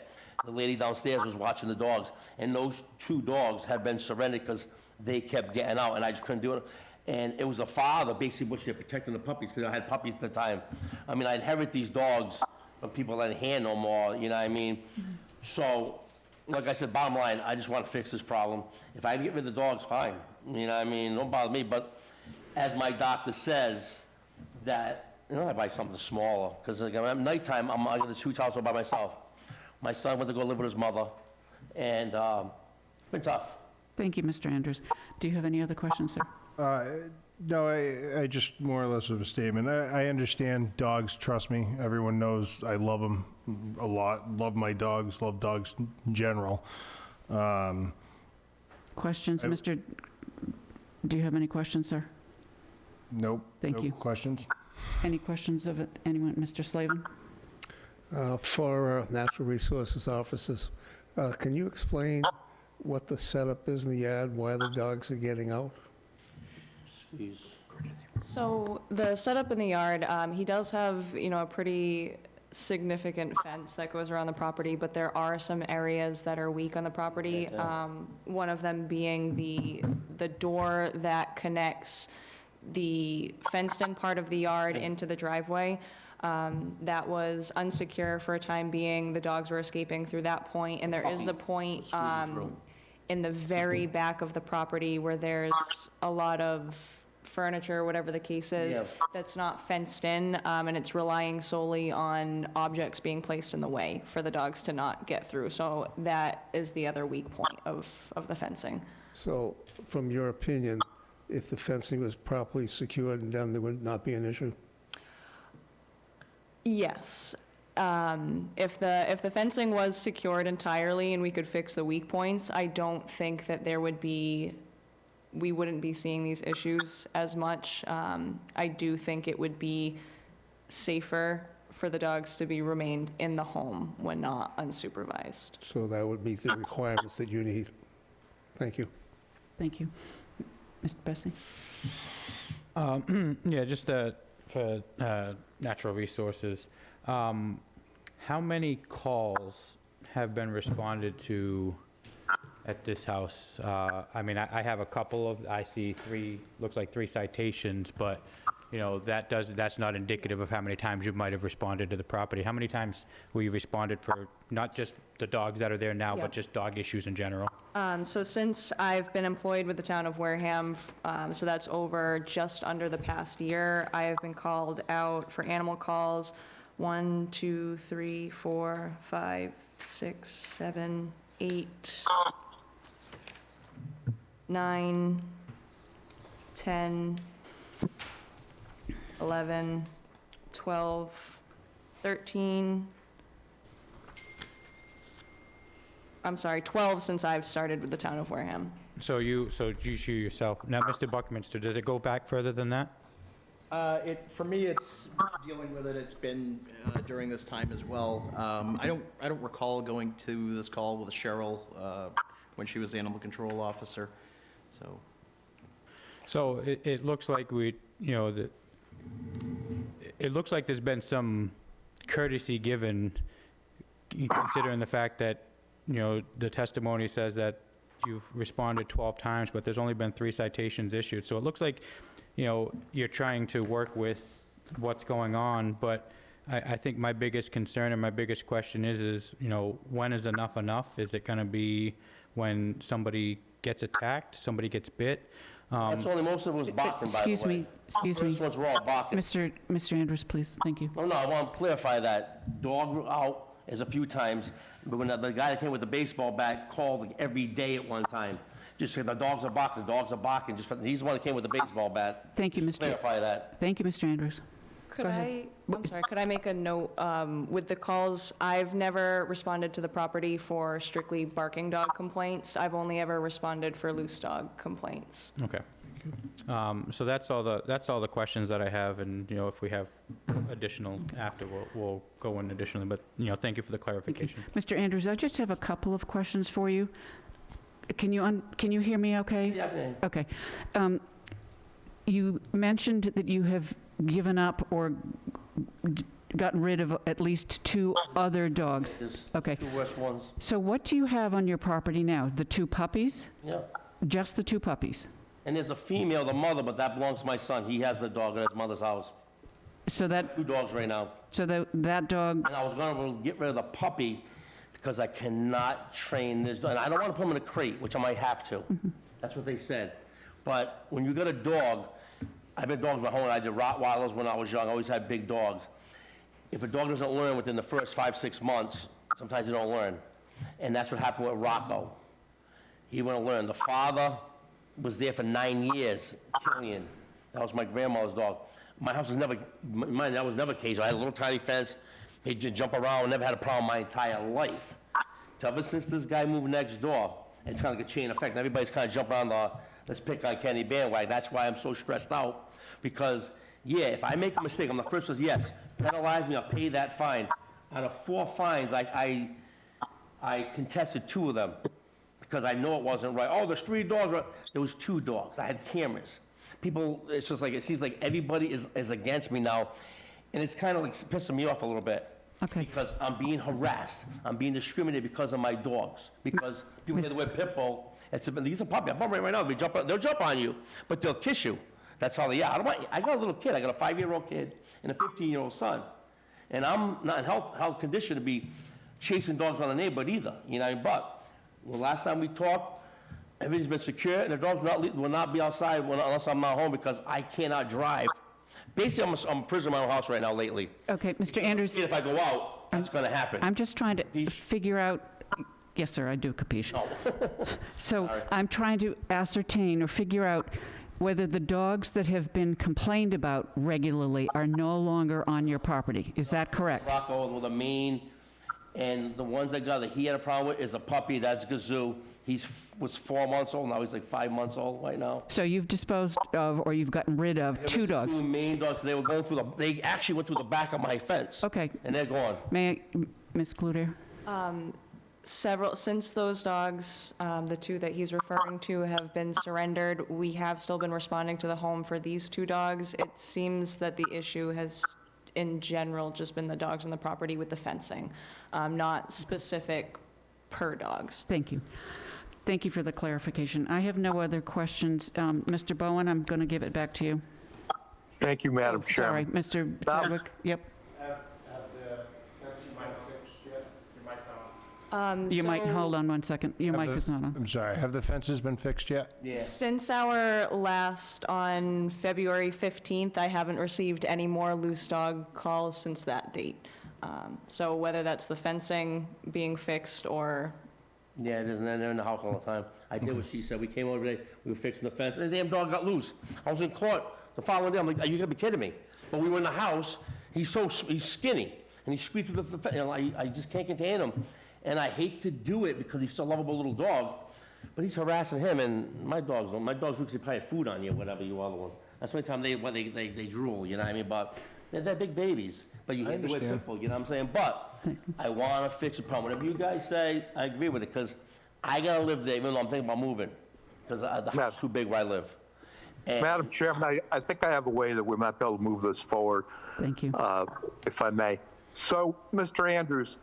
The lady downstairs was watching the dogs, and those 2 dogs had been surrendered because they kept getting out, and I just couldn't do it. And it was a father, basically, was there protecting the puppies, because I had puppies at the time. I mean, I inherit these dogs from people that ain't here no more, you know what I mean? So, like I said, bottom line, I just want to fix this problem. If I get rid of the dogs, fine, you know what I mean? Don't bother me, but as my doctor says, that, I buy something smaller, because like, at nighttime, I got this huge house all by myself. My son went to go live with his mother, and it's been tough. Thank you, Mr. Andrews. Do you have any other questions, sir? No, I just more or less of a statement. I understand dogs, trust me. Everyone knows I love them a lot. Love my dogs, love dogs in general. Questions, Mr., do you have any questions, sir? Nope. Thank no you. Questions? Any questions of anyone? Mr. Slavin? For natural resources officers, can you explain what the setup is in the yard, why the dogs are getting out? Squeeze. So the setup in the yard, he does have, a pretty significant fence that goes around the property, but there are some areas that are weak on the property. One of them being the door that connects the fenced-in part of the yard into the driveway. That was unsecure for a time being. The dogs were escaping through that point, and there is the point in the very back of the property where there's a lot of furniture, whatever the case is, that's not fenced in, and it's relying solely on objects being placed in the way for the dogs to not get through. So that is the other weak point of the fencing. So, from your opinion, if the fencing was properly secured and done, there would not be an issue? Yes. If the fencing was secured entirely and we could fix the weak points, I don't think that we wouldn't be seeing these issues as much. I do think it would be safer for the dogs to be remained in the home when not unsupervised. So that would meet the requirements that you need. Thank you. Thank you. Mr. Bessie? Yeah, just for natural resources, how many calls have been responded to at this house? I mean, I have a couple I see 3, looks like 3 citations, but, that's not indicative of how many times you might have responded to the property. How many times were you responded for not just the dogs that are there now, but just dog issues in general? So since I've been employed with the town of Wareham, so that's over just under the past year, I have been called out for animal calls 1, 2, 3, 4, 5, 6, 7, 8, 9, 10, 11, 12, 13, 12 since I've started with the town of Wareham. So you yourself, now, Mr. Buckminster, does it go back further than that? For me, it's dealing with it. It's been during this time as well. I don't recall going to this call with Cheryl when she was the animal control officer. So it looks like it looks like there's been some courtesy given, considering the fact that, the testimony says that you've responded 12 times, but there's only been 3 citations issued. So it looks like, you're trying to work with what's going on, but I think my biggest concern and my biggest question is, when is enough enough? Is it gonna be when somebody gets attacked, somebody gets bit? That's only, most of it was barking, by the way. Excuse me. First ones were all barking. Mr. Andrews, please. Thank you. No, I want to clarify that. Dog out is a few times, but when the guy that came with the baseball bat called every day at one time. just say the dogs are barking, he's the one that came with the baseball bat. Thank you, Just Mr. clarify that. Thank you, Mr. Andrews. Could Go ahead. I'm sorry, could I make a note? With the calls, I've never responded to the property for strictly barking dog complaints. I've only ever responded for loose dog complaints. Okay. So that's all the questions that I have, and, if we have additional after, we'll go in additionally, but, thank you for the clarification. Mr. Andrews, I just have a couple of questions for you. Can you hear me okay? Yeah, Okay. You mentioned that you have given up or gotten rid of at least 2 other dogs. there's Okay. 2 worse ones. So what do you have on your property now? The 2 puppies? Yeah. Just the 2 puppies? And there's a female, the mother, but that belongs to my son. He has the dog at his mother's house. So that 2 dogs right now. that dog, And I was gonna get rid of the puppy because I cannot train this dog. And I don't wanna put him in a crate, which I might have to. That's what they said. But when you got a dog, I've been dogs my whole life. I did Rottweilers when I was young. I always had big dogs. If a dog doesn't learn within the first 5-6 months, sometimes they don't learn. And that's what happened with Rocco. He wouldn't learn. The father was there for 9 years, Killian. That was my grandmother's dog. My house was never, mine, that was never caged. I had a little tiny fence. He'd just jump around, never had a problem my entire life. Ever since this guy moved next door, it's kind of like a chain effect. And everybody's kind of jumping on the let's pick on Kenny bandwagon. That's why I'm so stressed out. Because, yeah, if I make a mistake, I'm the first one to say, yes, penalize me, I'll pay that fine. Out of 4 fines, I contested 2 of them because I know it wasn't right. Oh, there's 3 dogs. There was 2 dogs. I had cameras. People, it's just like, it seems like everybody is against me now. And it's kind of like pissing me off a little bit. Okay. Because I'm being harassed. I'm being discriminated because of my dogs. Because people hear the word pit bull. These are puppies. I'm right now. They'll jump on you, but they'll kiss you. That's how they are. I got a little kid. I got a 5-year-old kid and a 15-year-old son. And I'm not in health condition to be chasing dogs around the neighborhood either. But the last time we talked, everything's been secure, and the dogs will not be outside unless I'm not home because I cannot drive. Basically, I'm a prisoner in my own house right now lately. okay, Mr. Andrews, If I go out, that's going to happen. I'm just trying to Capiche? figure out, yes, sir, I do capiche. No. So Sorry. I'm trying to ascertain or figure out whether the dogs that have been complained about regularly are no longer on your property. Is that correct? Rocco with a Maine, and the ones that he had a problem with is a puppy, that's Gazoo. Was 4 months old, now he's like 5 months old right now. So you've disposed of, or you've gotten rid of 2 dogs? 2 Maine dogs, they were going through they actually went through the back of my fence. Okay. And they're gone. May I, Ms. Cludier? Since those dogs, the 2 that he's referring to, have been surrendered, we have still been responding to the home for these 2 dogs. It seems that the issue has, in general, just been the dogs on the property with the fencing, not specific per dogs. Thank you. Thank you for the clarification. I have no other questions. Mr. Bowen, I'm going to give it back to you. Thank you, Madam Sorry, Chairman. Mr. Chadwick, yep. Have the fence you might fixed yet? Your mic's on. You might, hold on one second. Your mic is not on. I'm sorry, have the fences been fixed yet? Yeah. Since our last on February 15th, I haven't received any more loose dog calls since that date. So whether that's the fencing being fixed or, Yeah, it is, and they're in the house all the time. I did what she said. We came over today, we were fixing the fence, and the damn dog got loose. I was in court the following day. I'm like, are you gonna be kidding me? But we were in the house. He's skinny, and he squeaked through the fence. I just can't contain him. And I hate to do it because he's such a lovable little dog, but he's harassing him, and my dogs usually probably have food on you, whatever you other one. That's the only time they drool, you know what I mean? But they're big babies, but you hate the way understand. people, you know what I'm saying? But I want to fix the problem. Whatever you guys say, I agree with it, because I gotta live there, even though I'm thinking about moving, because the house is too big where I live. And Madam Chairman, I think I have a way that we might be able to move this forward, Thank you. if I may. So, Mr. Andrews,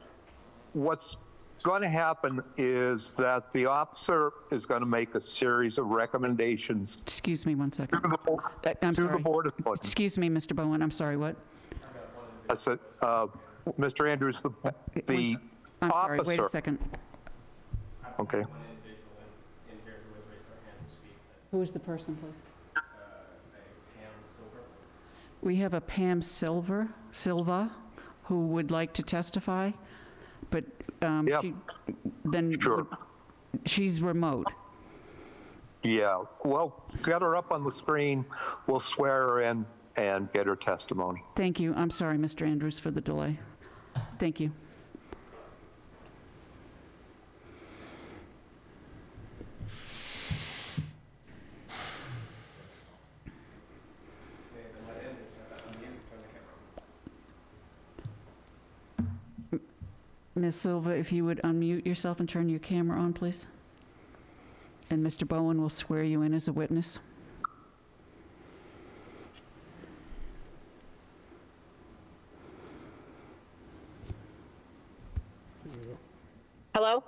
what's going to happen is that the officer is going to make a series of recommendations Excuse me one second. to the board, I'm to the sorry. Board of Selectmen. Excuse me, Mr. Bowen, I'm sorry, what? I said, Mr. Andrews, the I'm sorry, wait a officer, second. okay, Who is the person, please? We have a Pam Silva, who would like to testify, but Yep. then Sure. she's remote. Yeah, well, get her up on the screen. We'll swear her in and get her testimony. Thank you. I'm sorry, Mr. Andrews, for the delay. Thank you. Ms. Silva, if you would unmute yourself and turn your camera on, please. And Mr. Bowen will swear you in as a witness. Hello?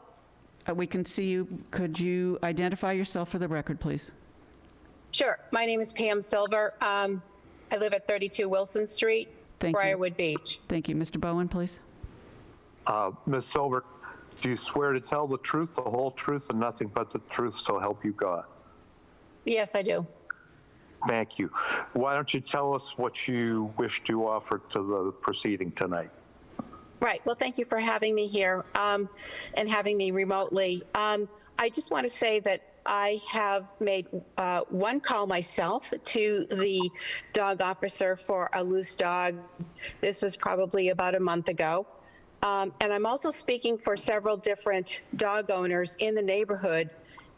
We can see you. Could you identify yourself for the record, please? Sure. My name is Pam Silver. I live at 32 Wilson Street, Thank you. Briarwood Beach. Thank you. Mr. Bowen, please. Ms. Silver, do you swear to tell the truth, the whole truth, and nothing but the truth, so help you God? Yes, I do. Thank you. Why don't you tell us what you wish to offer to the proceeding tonight? Right. Well, thank you for having me here and having me remotely. I just want to say that I have made one call myself to the dog officer for a loose dog. This was probably about a month ago. And I'm also speaking for several different dog owners in the neighborhood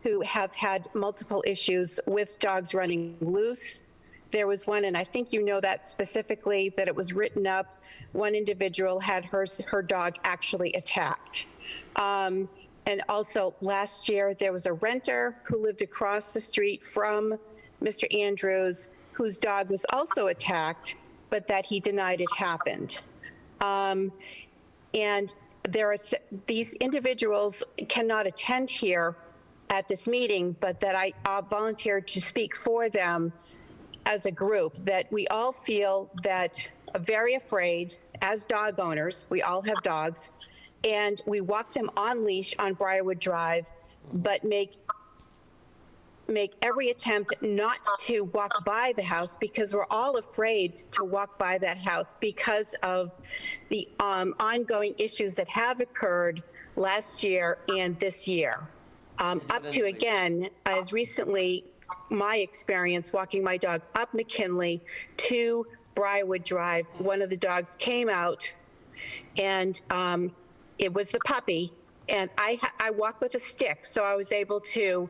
who have had multiple issues with dogs running loose. There was one, and I think you know that specifically, that it was written up. One individual had her dog actually attacked. And also last year, there was a renter who lived across the street from Mr. Andrews, whose dog was also attacked, but that he denied it happened. And there are these individuals cannot attend here at this meeting, but that I volunteered to speak for them as a group, that we all feel that very afraid as dog owners. We all have dogs, and we walk them on leash on Briarwood Drive, but make every attempt not to walk by the house because we're all afraid to walk by that house because of the ongoing issues that have occurred last year and this year. Up to, again, as recently, my experience walking my dog up McKinley to Briarwood Drive, one of the dogs came out, and it was the puppy, and I walk with a stick, so I was able to,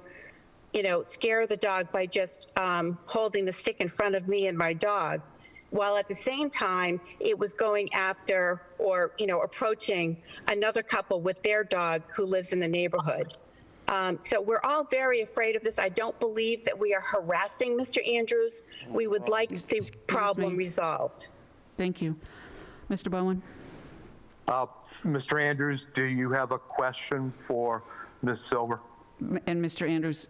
scare the dog by just holding the stick in front of me and my dog, while at the same time, it was going after or, approaching another couple with their dog who lives in the neighborhood. So we're all very afraid of this. I don't believe that we are harassing Mr. Andrews. We would like the problem resolved. Thank you. Mr. Bowen? Mr. Andrews, do you have a question for Ms. Silver? And Mr. Andrews,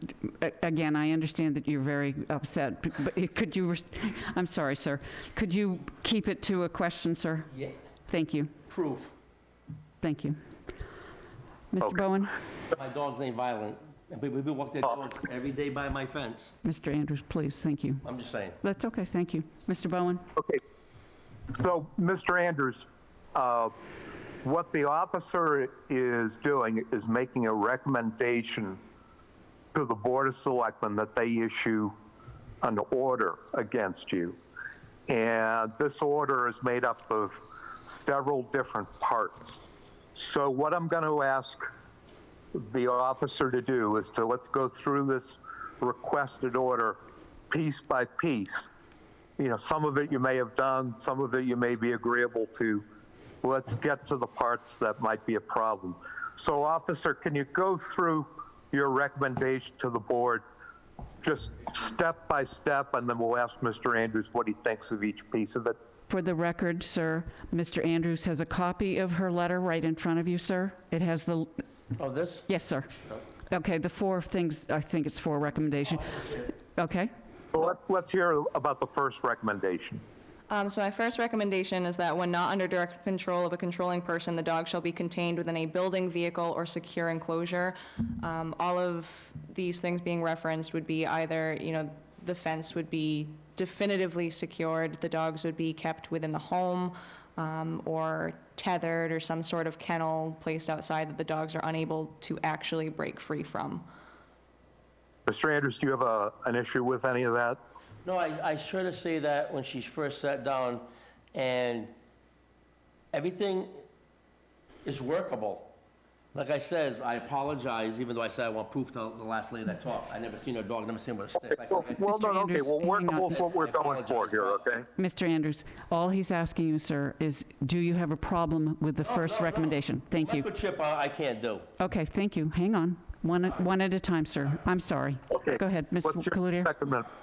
again, I understand that you're very upset, but could you, I'm sorry, sir. Could you keep it to a question, sir? Yeah. Thank you. Proof. Thank you. Mr. Okay. Bowen? Oh. My dogs ain't violent. And people walk their dogs every day by my fence. Mr. Andrews, please, thank you. I'm just saying. That's okay, thank you. Mr. Bowen? Okay. So, Mr. Andrews, what the officer is doing is making a recommendation to the Board of Selectmen that they issue an order against you. And this order is made up of several different parts. So what I'm going to ask the officer to do is to let's go through this requested order piece by piece. Some of it you may have done, some of it you may be agreeable to. Let's get to the parts that might be a problem. So, officer, can you go through your recommendation to the board just step by step, and then we'll ask Mr. Andrews what he thinks of each piece of it? For the record, sir, Mr. Andrews has a copy of her letter right in front of you, sir. It has the... Oh, this? Yes, sir. Okay, the four things, I think it's four recommendation. Okay? Well, let's hear about the first recommendation. So my first recommendation is that when not under direct control of a controlling person, the dog shall be contained within a building, vehicle, or secure enclosure. All of these things being referenced would be either, the fence would be definitively secured, the dogs would be kept within the home, or tethered, or some sort of kennel placed outside that the dogs are unable to actually break free from. Mr. Andrews, do you have an issue with any of that? No, I sort of say that when she first sat down, and everything is workable. Like I says, I apologize, even though I said I want proof to the last lady that talked. I never seen her dog, never seen her with a stick. I said, Well, Mr. no, okay, Andrews, well, hang workable on. is what we're going for here, okay? Mr. Andrews, all he's asking you, sir, is do you have a problem with the first no. recommendation? Thank you. Microchip, I can't do. Okay, thank you. Hang on. One at a time, sir. I'm sorry. Okay. Go ahead, Ms. What's your Cloutier.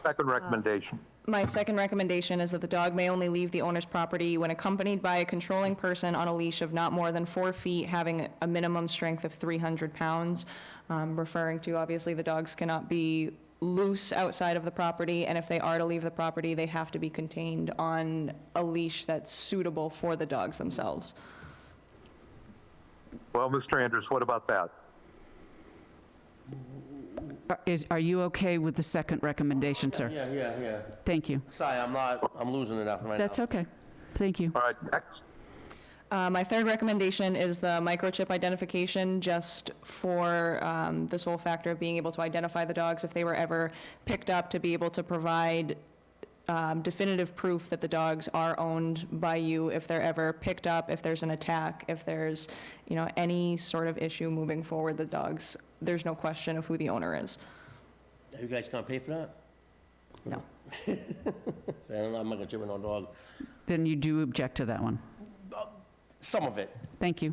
second recommendation? My second recommendation is that the dog may only leave the owner's property when accompanied by a controlling person on a leash of not more than 4 feet, having a minimum strength of 300 pounds, referring to, obviously, the dogs cannot be loose outside of the property, and if they are to leave the property, they have to be contained on a leash that's suitable for the dogs themselves. Well, Mr. Andrews, what about that? Are you okay with the second recommendation, sir? Yeah. Thank you. Sorry, I'm losing it after right now. That's okay. Thank you. All right, next. My third recommendation is the microchip identification, just for the sole factor of being able to identify the dogs if they were ever picked up, to be able to provide definitive proof that the dogs are owned by you if they're ever picked up, if there's an attack, if there's, any sort of issue moving forward, the dogs, there's no question of who the owner is. Are you guys gonna pay for that? No. I'm not gonna chip no dog. Then you do object to that one. Some of it. Thank you.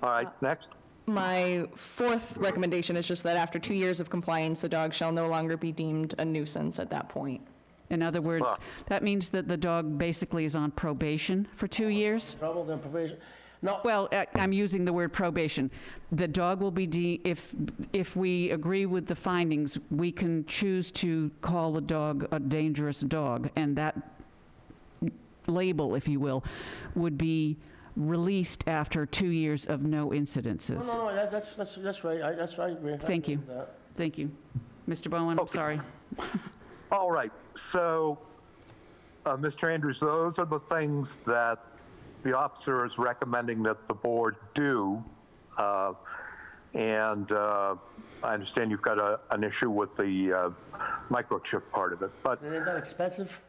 All right, next. My fourth recommendation is just that after 2 years of compliance, the dog shall no longer be deemed a nuisance at that point. In other words, Well- that means that the dog basically is on probation for 2 years? Trouble, then probation? No, Well, I'm using the word probation. The dog will be, if we agree with the findings, we can choose to call the dog a dangerous dog, and that label, if you will, would be released after 2 years of no incidences. no, that's right, that's right. I agree. Thank you. with that. Thank you. Mr. Bowen, I'm Okay. sorry. All right, so, Mr. Andrews, those are the things that the officer is recommending that the board do. And I understand you've got an issue with the microchip part of it, but Isn't that expensive?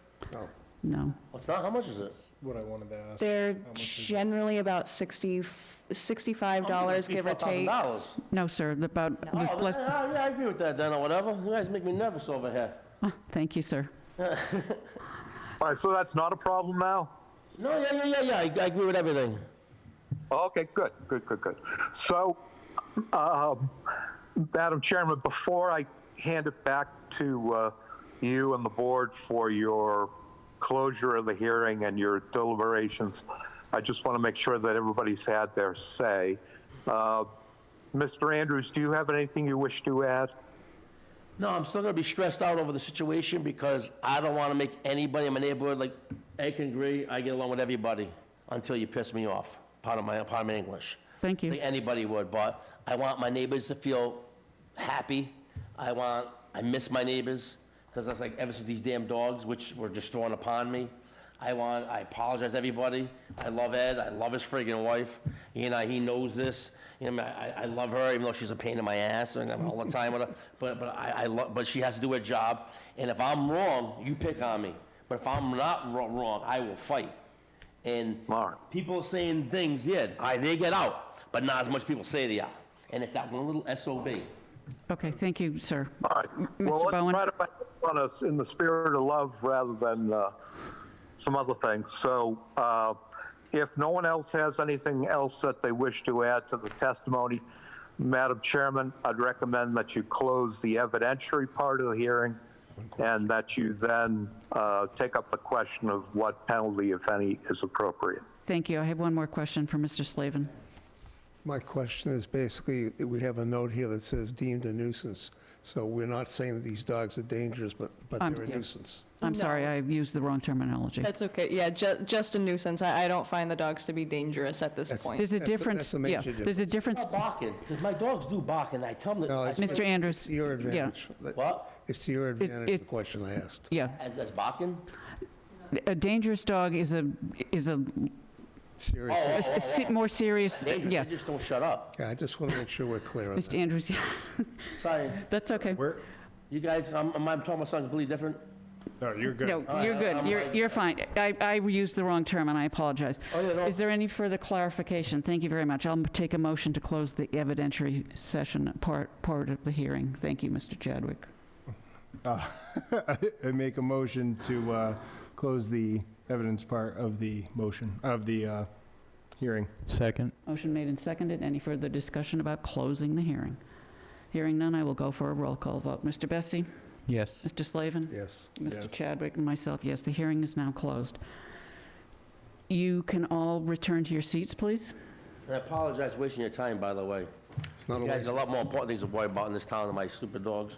No. What's not, how much is it? What I wanted to ask. They're generally about $65, give or take. $4,000. No, sir, about, Oh, this less- yeah, I agree with that then, or whatever. You guys make me nervous over here. thank you, sir. all right, so that's not a problem now? No, yeah, I agree with everything. Okay, good. So, Madam Chairman, before I hand it back to you and the board for your closure of the hearing and your deliberations, I just want to make sure that everybody's had their say. Mr. Andrews, do you have anything you wish to add? No, I'm still gonna be stressed out over the situation because I don't wanna make anybody in my neighborhood, like, I can agree, I get along with everybody until you piss me off, pardon my English. Thank I you. think anybody would, but I want my neighbors to feel happy. I miss my neighbors, because that's like, ever since these damn dogs, which were just throwing upon me, I apologize to everybody. I love Ed, I love his friggin' wife, he knows this. I love her, even though she's a pain in my ass, and I'm all the time with her, but she has to do her job, and if I'm wrong, you pick on me. But if I'm not wrong, I will fight. And Mark. people saying things, they get out, but not as much people say they are. And it's that one little SOB. Okay, thank you, sir. All right. Well, Mr. Bowen? let's try to make it on us in the spirit of love rather than some other things. So if no one else has anything else that they wish to add to the testimony, Madam Chairman, I'd recommend that you close the evidentiary part of the hearing and that you then take up the question of what penalty, if any, is appropriate. Thank you. I have one more question for Mr. Slavin. My question is basically, we have a note here that says deemed a nuisance. So we're not saying that these dogs are dangerous, but they're a yeah. nuisance. I'm No. sorry, I used the wrong terminology. That's okay, yeah, just a nuisance. I don't find the dogs to be dangerous at this point. There's a That's a difference, yeah, major there's a difference. Not barking, because my dogs do bark, and I tell them No, that, it's- Mr. Andrews, It's to your yeah. advantage. what? It's to your advantage, it- the question I asked. Yeah, As barking? a dangerous dog is a Serious. More serious, Andrews, yeah. they just don't shut up. Yeah, I just want to make sure we're clear on Mr. that. Andrews, Sorry, that's okay. you guys, I'm talking about something completely different. No, you're good. No, you're good. You're fine. I used the wrong term, and I apologize. Oh, yeah, no. Is there any further clarification? Thank you very much. I'll take a motion to close the evidentiary session part of the hearing. Thank you, Mr. Chadwick. I make a motion to close the evidence part of the motion, of the hearing. Second. Motion made and seconded. Any further discussion about closing the hearing? Hearing none, I will go for a roll call vote. Mr. Bessie? Yes. Mr. Slavin? Yes. Mr. Yes. Chadwick and myself, yes. The hearing is now closed. You can all return to your seats, please. And I apologize for wasting your time, by the way. It's not a You guys waste. got a lot more important things to worry about in this town than my stupid dogs.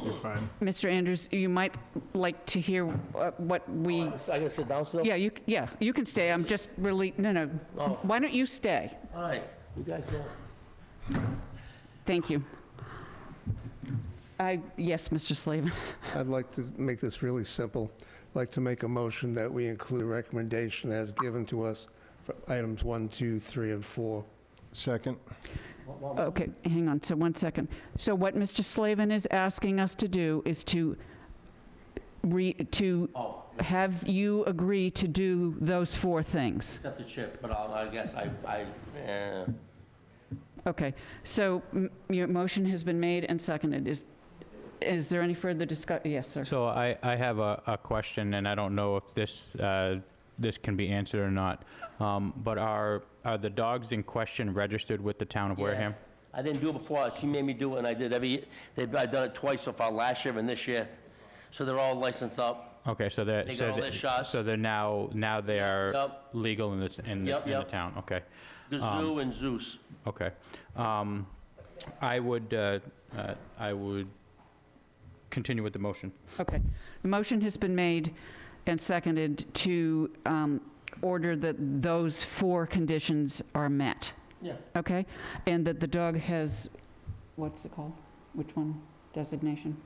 You're fine. Mr. Andrews, you might like to hear what we... I gotta sit down still? Yeah, you can stay. I'm just really, no. Oh. Why don't you stay? All right, you guys go. Thank you. Yes, Mr. Slavin. I'd like to make this really simple. I'd like to make a motion that we include a recommendation as given to us for items 1, 2, 3, and 4. Second? Okay, hang on, so 1 second. So what Mr. Slavin is asking us to do is to Oh, have you agree to do those 4 things. accept the chip, but I guess Okay, so your motion has been made and seconded. Is there any further discussion? Yes, sir. So I have a question, and I don't know if this can be answered or not. But are the dogs in question registered with the town of Wareham? I didn't do it before. She made me do it, and I did I've done it twice so far, last year and this year. So they're all licensed up. Okay, so they're, They got all their shots. so they're now they are Yep. legal in the Yep. town. Okay, Gazoo and Zeus. okay. I would continue with the motion. Okay. The motion has been made and seconded to order that those 4 conditions are met. Yeah. Okay? And that the dog has, what's it called? Which one? Designation?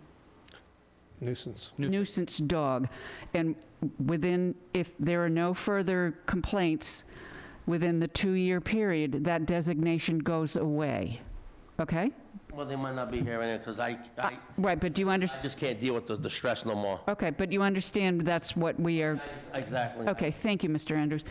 Nuisance. Nuisance dog. And if there are no further complaints within the 2-year period, that designation goes away. Okay? Well, they might not be here anyway, because I Right, but do you understand? just can't deal with the stress no more. Okay, but you understand that's what we are... Exactly. Okay, thank you, Mr. Andrews.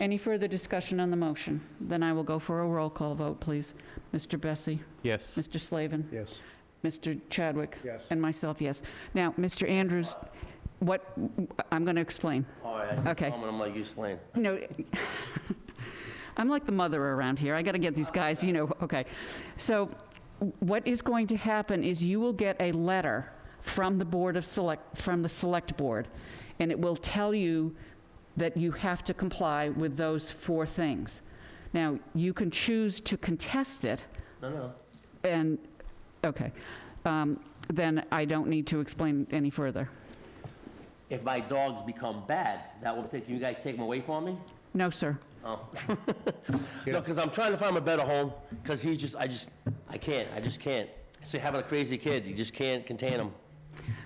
Any further discussion on the motion? Then I will go for a roll call vote, please. Mr. Bessie? Yes. Mr. Slavin? Yes. Mr. Chadwick? Yes. And myself, yes. Now, Mr. Andrews, I'm going to explain. All right, I said, Okay. I'm like, you slain. No, I'm like the mother around here. I got to get these guys, okay. So what is going to happen is you will get a letter from the Select Board, and it will tell you that you have to comply with those 4 things. Now, you can choose to contest it, No. and, okay, then I don't need to explain any further. If my dogs become bad, that will take, you guys take them away from me? No, sir. Oh. No, because I'm trying to find him a better home, because I just can't. It's like having a crazy kid, you just can't contain him.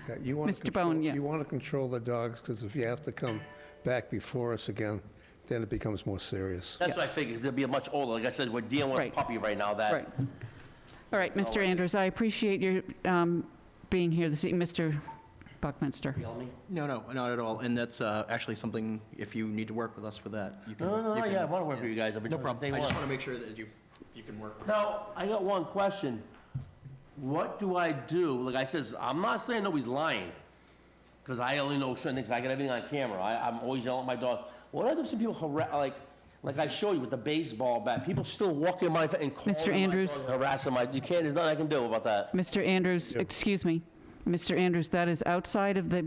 Yeah, you want to Mr. Bone, yeah. You want to control the dogs, because if you have to come back before us again, then it becomes more serious. That's what I figured, 'cause they'll be much older. Like I said, we're dealing with a Right. puppy right now that. Right. All right, Mr. Andrews, I appreciate your being here this evening. Mr. Buckminster. Yell at me? No, not at all. And that's actually something, if you need to work with us for that, you can. No, you can- yeah, I want to work with you guys. I've been No trying problem. to I just day want one. to make sure that you can work. Now, I got one question. What do I do? Like I said, I'm not saying nobody's lying, because I only know certain things. I got everything on camera. I'm always yelling at my dog. What are some people like I showed you with the baseball bat? People still walk in my and calling Mr. my Andrews. dog, harassing my. You can't. There's nothing I can do about that. Mr. Andrews, excuse me. Mr. Andrews, that is outside of the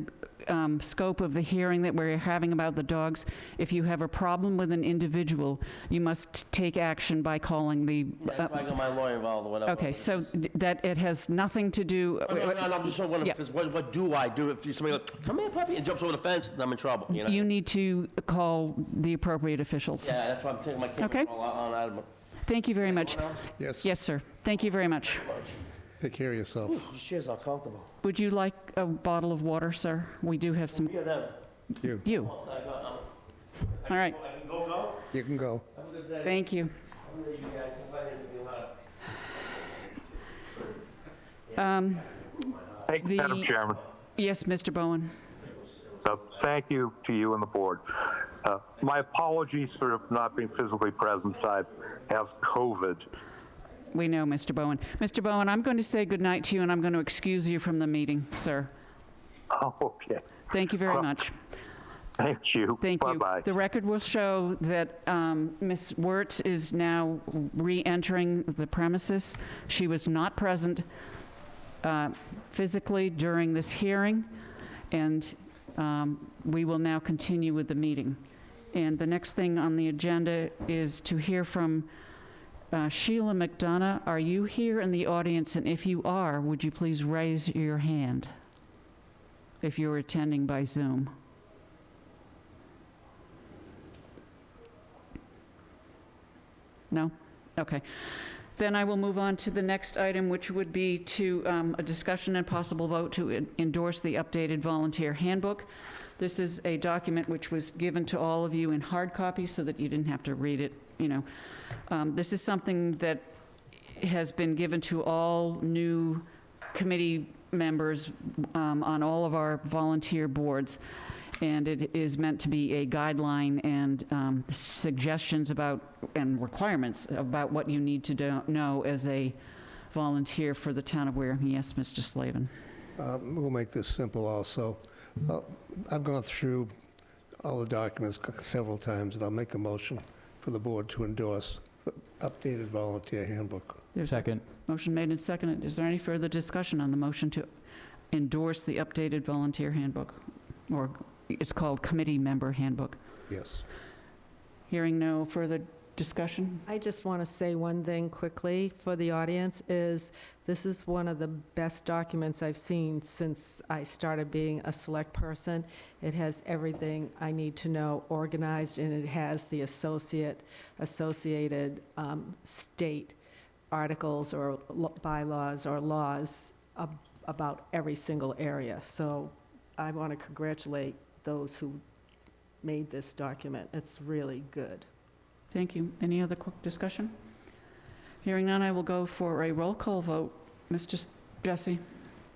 scope of the hearing that we're having about the dogs. If you have a problem with an individual, you must take action by calling the... That's why I got my lawyer involved or whatever. Okay, so that it has nothing to do... No, I'm just wondering, Yeah. because what do I do if somebody goes, come here, puppy, and jumps over the fence, then I'm in trouble, you know? You need to call the appropriate officials. Yeah, that's why I'm taking my camera Okay. on out of it. Thank you very much. Yes. Yes, sir. Thank you very much. Take care of yourself. This chair's not comfortable. Would you like a bottle of water, sir? We do have some... Yeah, them. You. You. I All right, I can go? You can go. Have a good day. thank you. I'm ready, you guys. I'm glad to be allowed. Thank you, Madam The- Chairman. Yes, Mr. Bowen. Thank you to you and the board. My apologies for not being physically present. I have COVID. We know, Mr. Bowen. Mr. Bowen, I'm going to say goodnight to you, and I'm going to excuse you from the meeting, sir. Oh, okay. Thank you very much. Thank you. Thank you. Bye-bye. The record will show that Ms. Wertz is now re-entering the premises. She was not present physically during this hearing, and we will now continue with the meeting. And the next thing on the agenda is to hear from Sheila McDonough. Are you here in the audience? And if you are, would you please raise your hand if you're attending by Zoom? No? Okay. Then I will move on to the next item, which would be to a discussion and possible vote to endorse the updated volunteer handbook. This is a document which was given to all of you in hard copy so that you didn't have to read it, you know. This is something that has been given to all new committee members on all of our volunteer boards, and it is meant to be a guideline and suggestions about, and requirements about what you need to know as a volunteer for the town of Wareham. Yes, Mr. Slavin. We'll make this simple also. I've gone through all the documents several times, and I'll make a motion for the board to endorse the updated volunteer handbook. Second. Motion made and seconded. Is there any further discussion on the motion to endorse the updated volunteer handbook? Or it's called committee member handbook. Yes. Hearing no further discussion? I just want to say one thing quickly for the audience is this is one of the best documents I've seen since I started being a select person. It has everything I need to know organized, and it has the associated state articles or bylaws or laws about every single area. So I want to congratulate those who made this document. It's really good. Thank you. Any other quick discussion? Hearing none, I will go for a roll call vote. Mr. Jesse?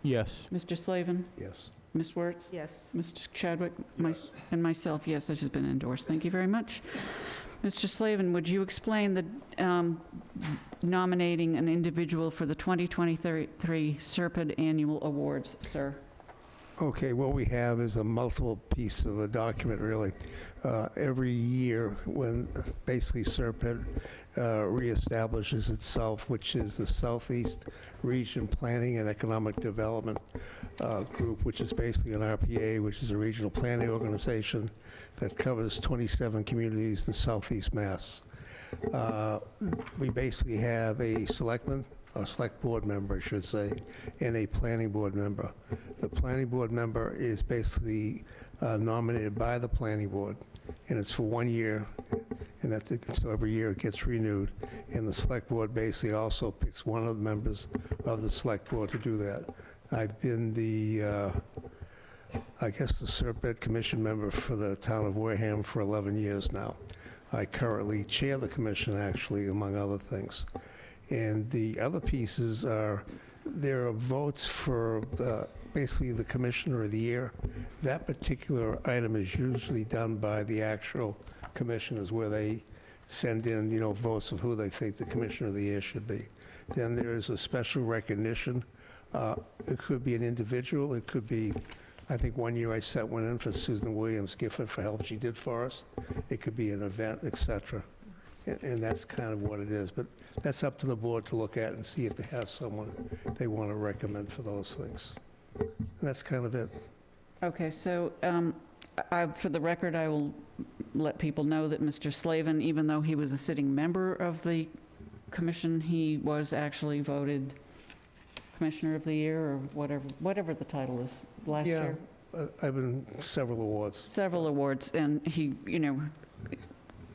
Yes. Mr. Slavin? Yes. Ms. Wertz? Yes. Mr. Chadwick? And myself, yes, that has been endorsed. Thank you very much. Mr. Slavin, would you explain the nominating an individual for the 2023 Serpent Annual Awards, sir? Okay, what we have is a multiple piece of a document, really. Every year, when basically Serpent reestablishes itself, which is the Southeast Region Planning and Economic Development Group, which is basically an RPA, which is a regional planning organization that covers 27 communities in Southeast Mass. We basically have a selectman, or select board member, I should say, and a planning board member. The planning board member is basically nominated by the planning board, and it's for 1 year, and that's it. So every year it gets renewed. And the select board basically also picks one of the members of the select board to do that. I've been the, I guess, the Serpent Commission member for the town of Wareham for 11 years now. I currently chair the commission, actually, among other things. And the other pieces are, there are votes for basically the commissioner of the year. That particular item is usually done by the actual commissioners, where they send in, votes of who they think the commissioner of the year should be. Then there is a special recognition. It could be an individual. It could be, I think 1 year I sent one in for Susan Williams Gifford for help she did for us. It could be an event, et cetera. And that's kind of what it is. But that's up to the board to look at and see if they have someone they want to recommend for those things. And that's kind of it. Okay, so for the record, I will let people know that Mr. Slavin, even though he was a sitting member of the commission, he was actually voted Commissioner of the Year, or whatever the title is, last year. Yeah, I've been several awards. Several awards, and he,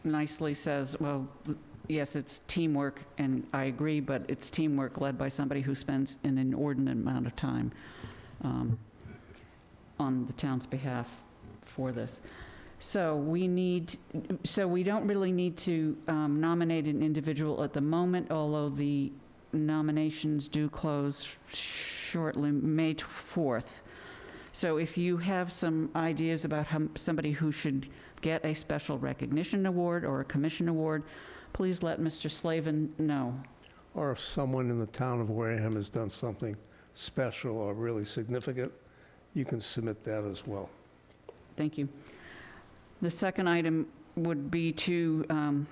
nicely says, well, yes, it's teamwork, and I agree, but it's teamwork led by somebody who spends an inordinate amount of time on the town's behalf for this. So we don't really need to nominate an individual at the moment, although the nominations do close shortly, May 4th. So if you have some ideas about somebody who should get a special recognition award or a commission award, please let Mr. Slavin know. Or if someone in the town of Wareham has done something special or really significant, you can submit that as well. Thank you. The second item would be to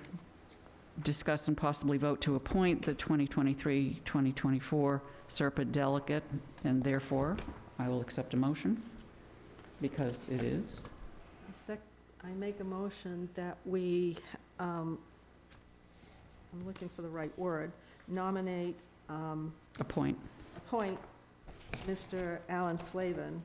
discuss and possibly vote to appoint the 2023-2024 Serpent delegate, and therefore, I will accept a motion, because it is. I make a motion that we, I'm looking for the right word, nominate, Appoint. appoint Mr. Alan Slavin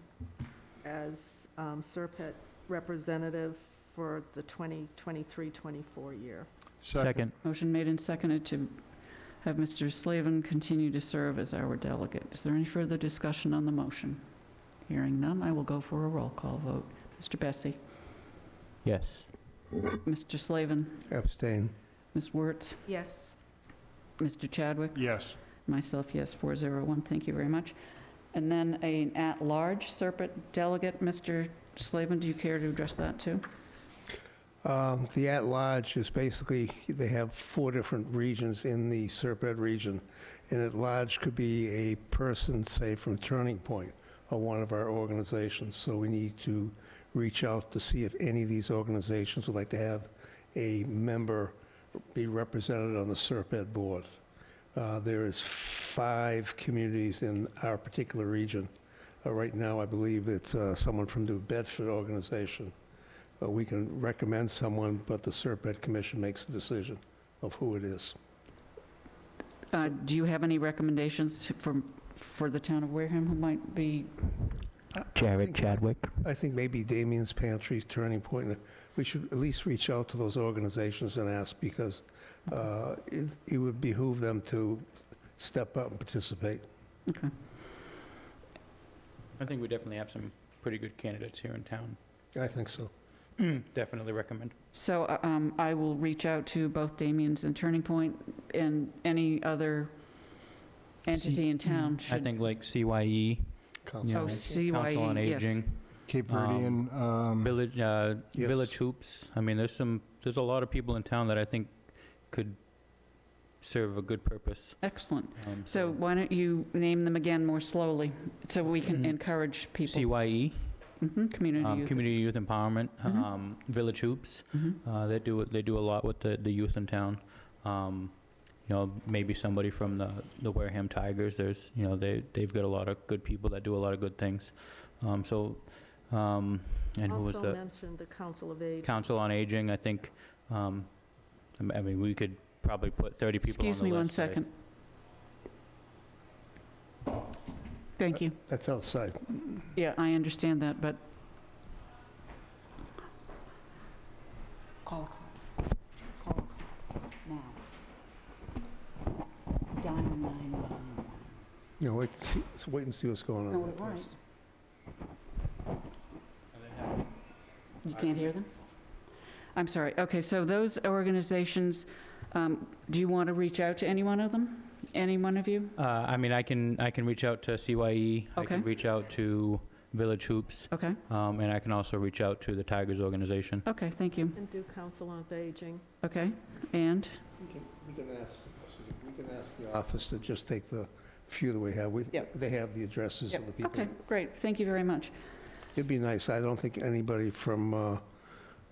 as Serpent representative for the 2023-24 year. Second. Motion made and seconded to have Mr. Slavin continue to serve as our delegate. Is there any further discussion on the motion? Hearing none, I will go for a roll call vote. Mr. Bessie? Yes. Mr. Slavin? Abstain. Ms. Wertz? Yes. Mr. Chadwick? Yes. Myself, yes, 401. Thank you very much. And then an at-large Serpent delegate, Mr. Slavin, do you care to address that too? The at-large is basically, they have 4 different regions in the Serpent region. And at-large could be a person, say, from Turning Point or one of our organizations. So we need to reach out to see if any of these organizations would like to have a member be represented on the Serpent board. There is 5 communities in our particular region. Right now, I believe it's someone from the Bedford organization. We can recommend someone, but the Serpent Commission makes the decision of who it is. Do you have any recommendations for the town of Wareham who might be? Jared Chadwick. I think maybe Damien's Pantry's Turning Point. We should at least reach out to those organizations and ask, because it would behoove them to step up and participate. Okay. I think we definitely have some pretty good candidates here in town. I think so. Definitely recommend. So I will reach out to both Damien's and Turning Point and any other entity in town. I should- think like CYE, Council. you know, Oh, CYE, Council on yes. Aging, Cape Verdean, Village, Yes. Village Hoops. I mean, there's a lot of people in town that I think could serve a good purpose. Excellent. So why don't you name them again more slowly, so we can encourage people? CYE, Community youth. Community Youth Empowerment, Mhm. Village Hoops. Mhm. They do a lot with the youth in town. You know, maybe somebody from the Wareham Tigers. There's, you know, they've got a lot of good people that do a lot of good things. And who was Also the mentioned the Council of Age. Council on Aging? I think. I mean, we could probably put 30 people on the list. Excuse me one right? second. Thank you. That's outside. Yeah, I understand that, but. Call the cops. Call the cops now. Dial 911. You know, let's wait and see what's going on No, there we're right. first. You can't hear them? I'm sorry. Okay, so those organizations, do you want to reach out to any one of them? Any one of you? I mean, I can reach out to CYE. I Okay. can reach out to Village Hoops, Okay, and I can also reach out to the Tigers organization. okay, thank you. And do Council on Aging. Okay, and? We can ask the office to just take the few that we have. Yep. They have the addresses of the people. Okay, great. Thank you very much. It'd be nice. I don't think anybody from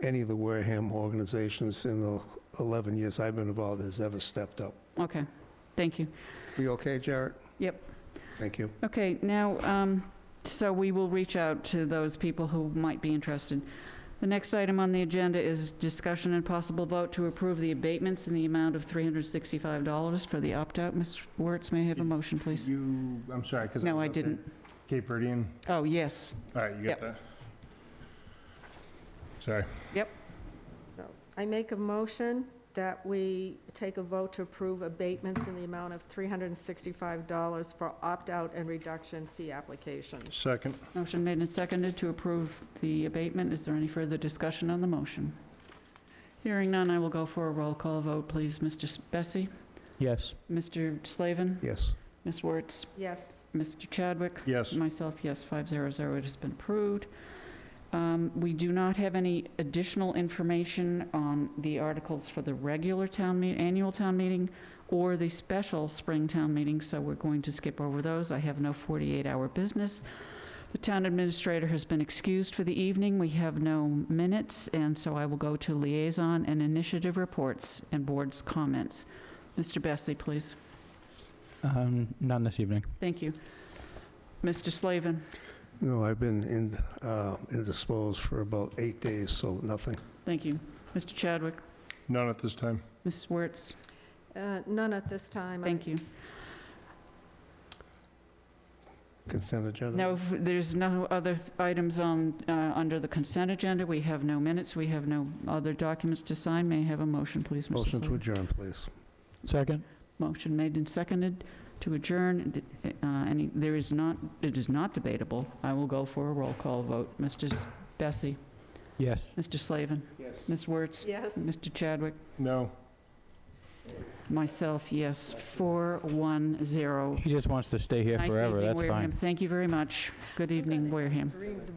any of the Wareham organizations in the 11 years I've been involved has ever stepped up. Okay, thank you. We okay, Jarrett? Yep. Thank you. Okay, now, so we will reach out to those people who might be interested. The next item on the agenda is discussion and possible vote to approve the abatements in the amount of $365 for the opt-out. Ms. Wertz, may I have a motion, please? I'm sorry, because No, I didn't. Cape Verdean. Oh, yes. All right, you Yep. got that. Sorry. So I make a motion that we take a vote to approve abatements in the amount of $365 for opt-out and reduction fee applications. Second. Motion made and seconded to approve the abatement. Is there any further discussion on the motion? Hearing none, I will go for a roll call vote, please. Mr. Bessie? Yes. Mr. Slavin? Yes. Ms. Wertz? Yes. Mr. Chadwick? Yes. Myself, yes, 500. It has been approved. We do not have any additional information on the articles for the regular annual town meeting or the special spring town meeting, so we're going to skip over those. I have no 48-hour business. The town administrator has been excused for the evening. We have no minutes, and so I will go to liaison and initiative reports and board's comments. Mr. Bessie, please. None this evening. Thank you. Mr. Slavin. No, I've been indisposed for about 8 days, so nothing. Thank you. Mr. Chadwick. None at this time. Ms. Wertz. None at this time. Thank you. Consent agenda? No, there's no other items on, under the consent agenda. We have no minutes. We have no other documents to sign. May I have a motion, please, Mr. Motion to Slavin? adjourn, please. Second. Motion made and seconded to adjourn. It is not debatable. I will go for a roll call vote. Mr. Bessie? Yes. Mr. Slavin? Yes. Ms. Wertz? Yes. Mr. Chadwick? No. Myself, yes. 4-1-0. He just wants to stay here Nice forever, evening, that's Wareham. fine. Thank you very much. Good evening, Wareham. Dreams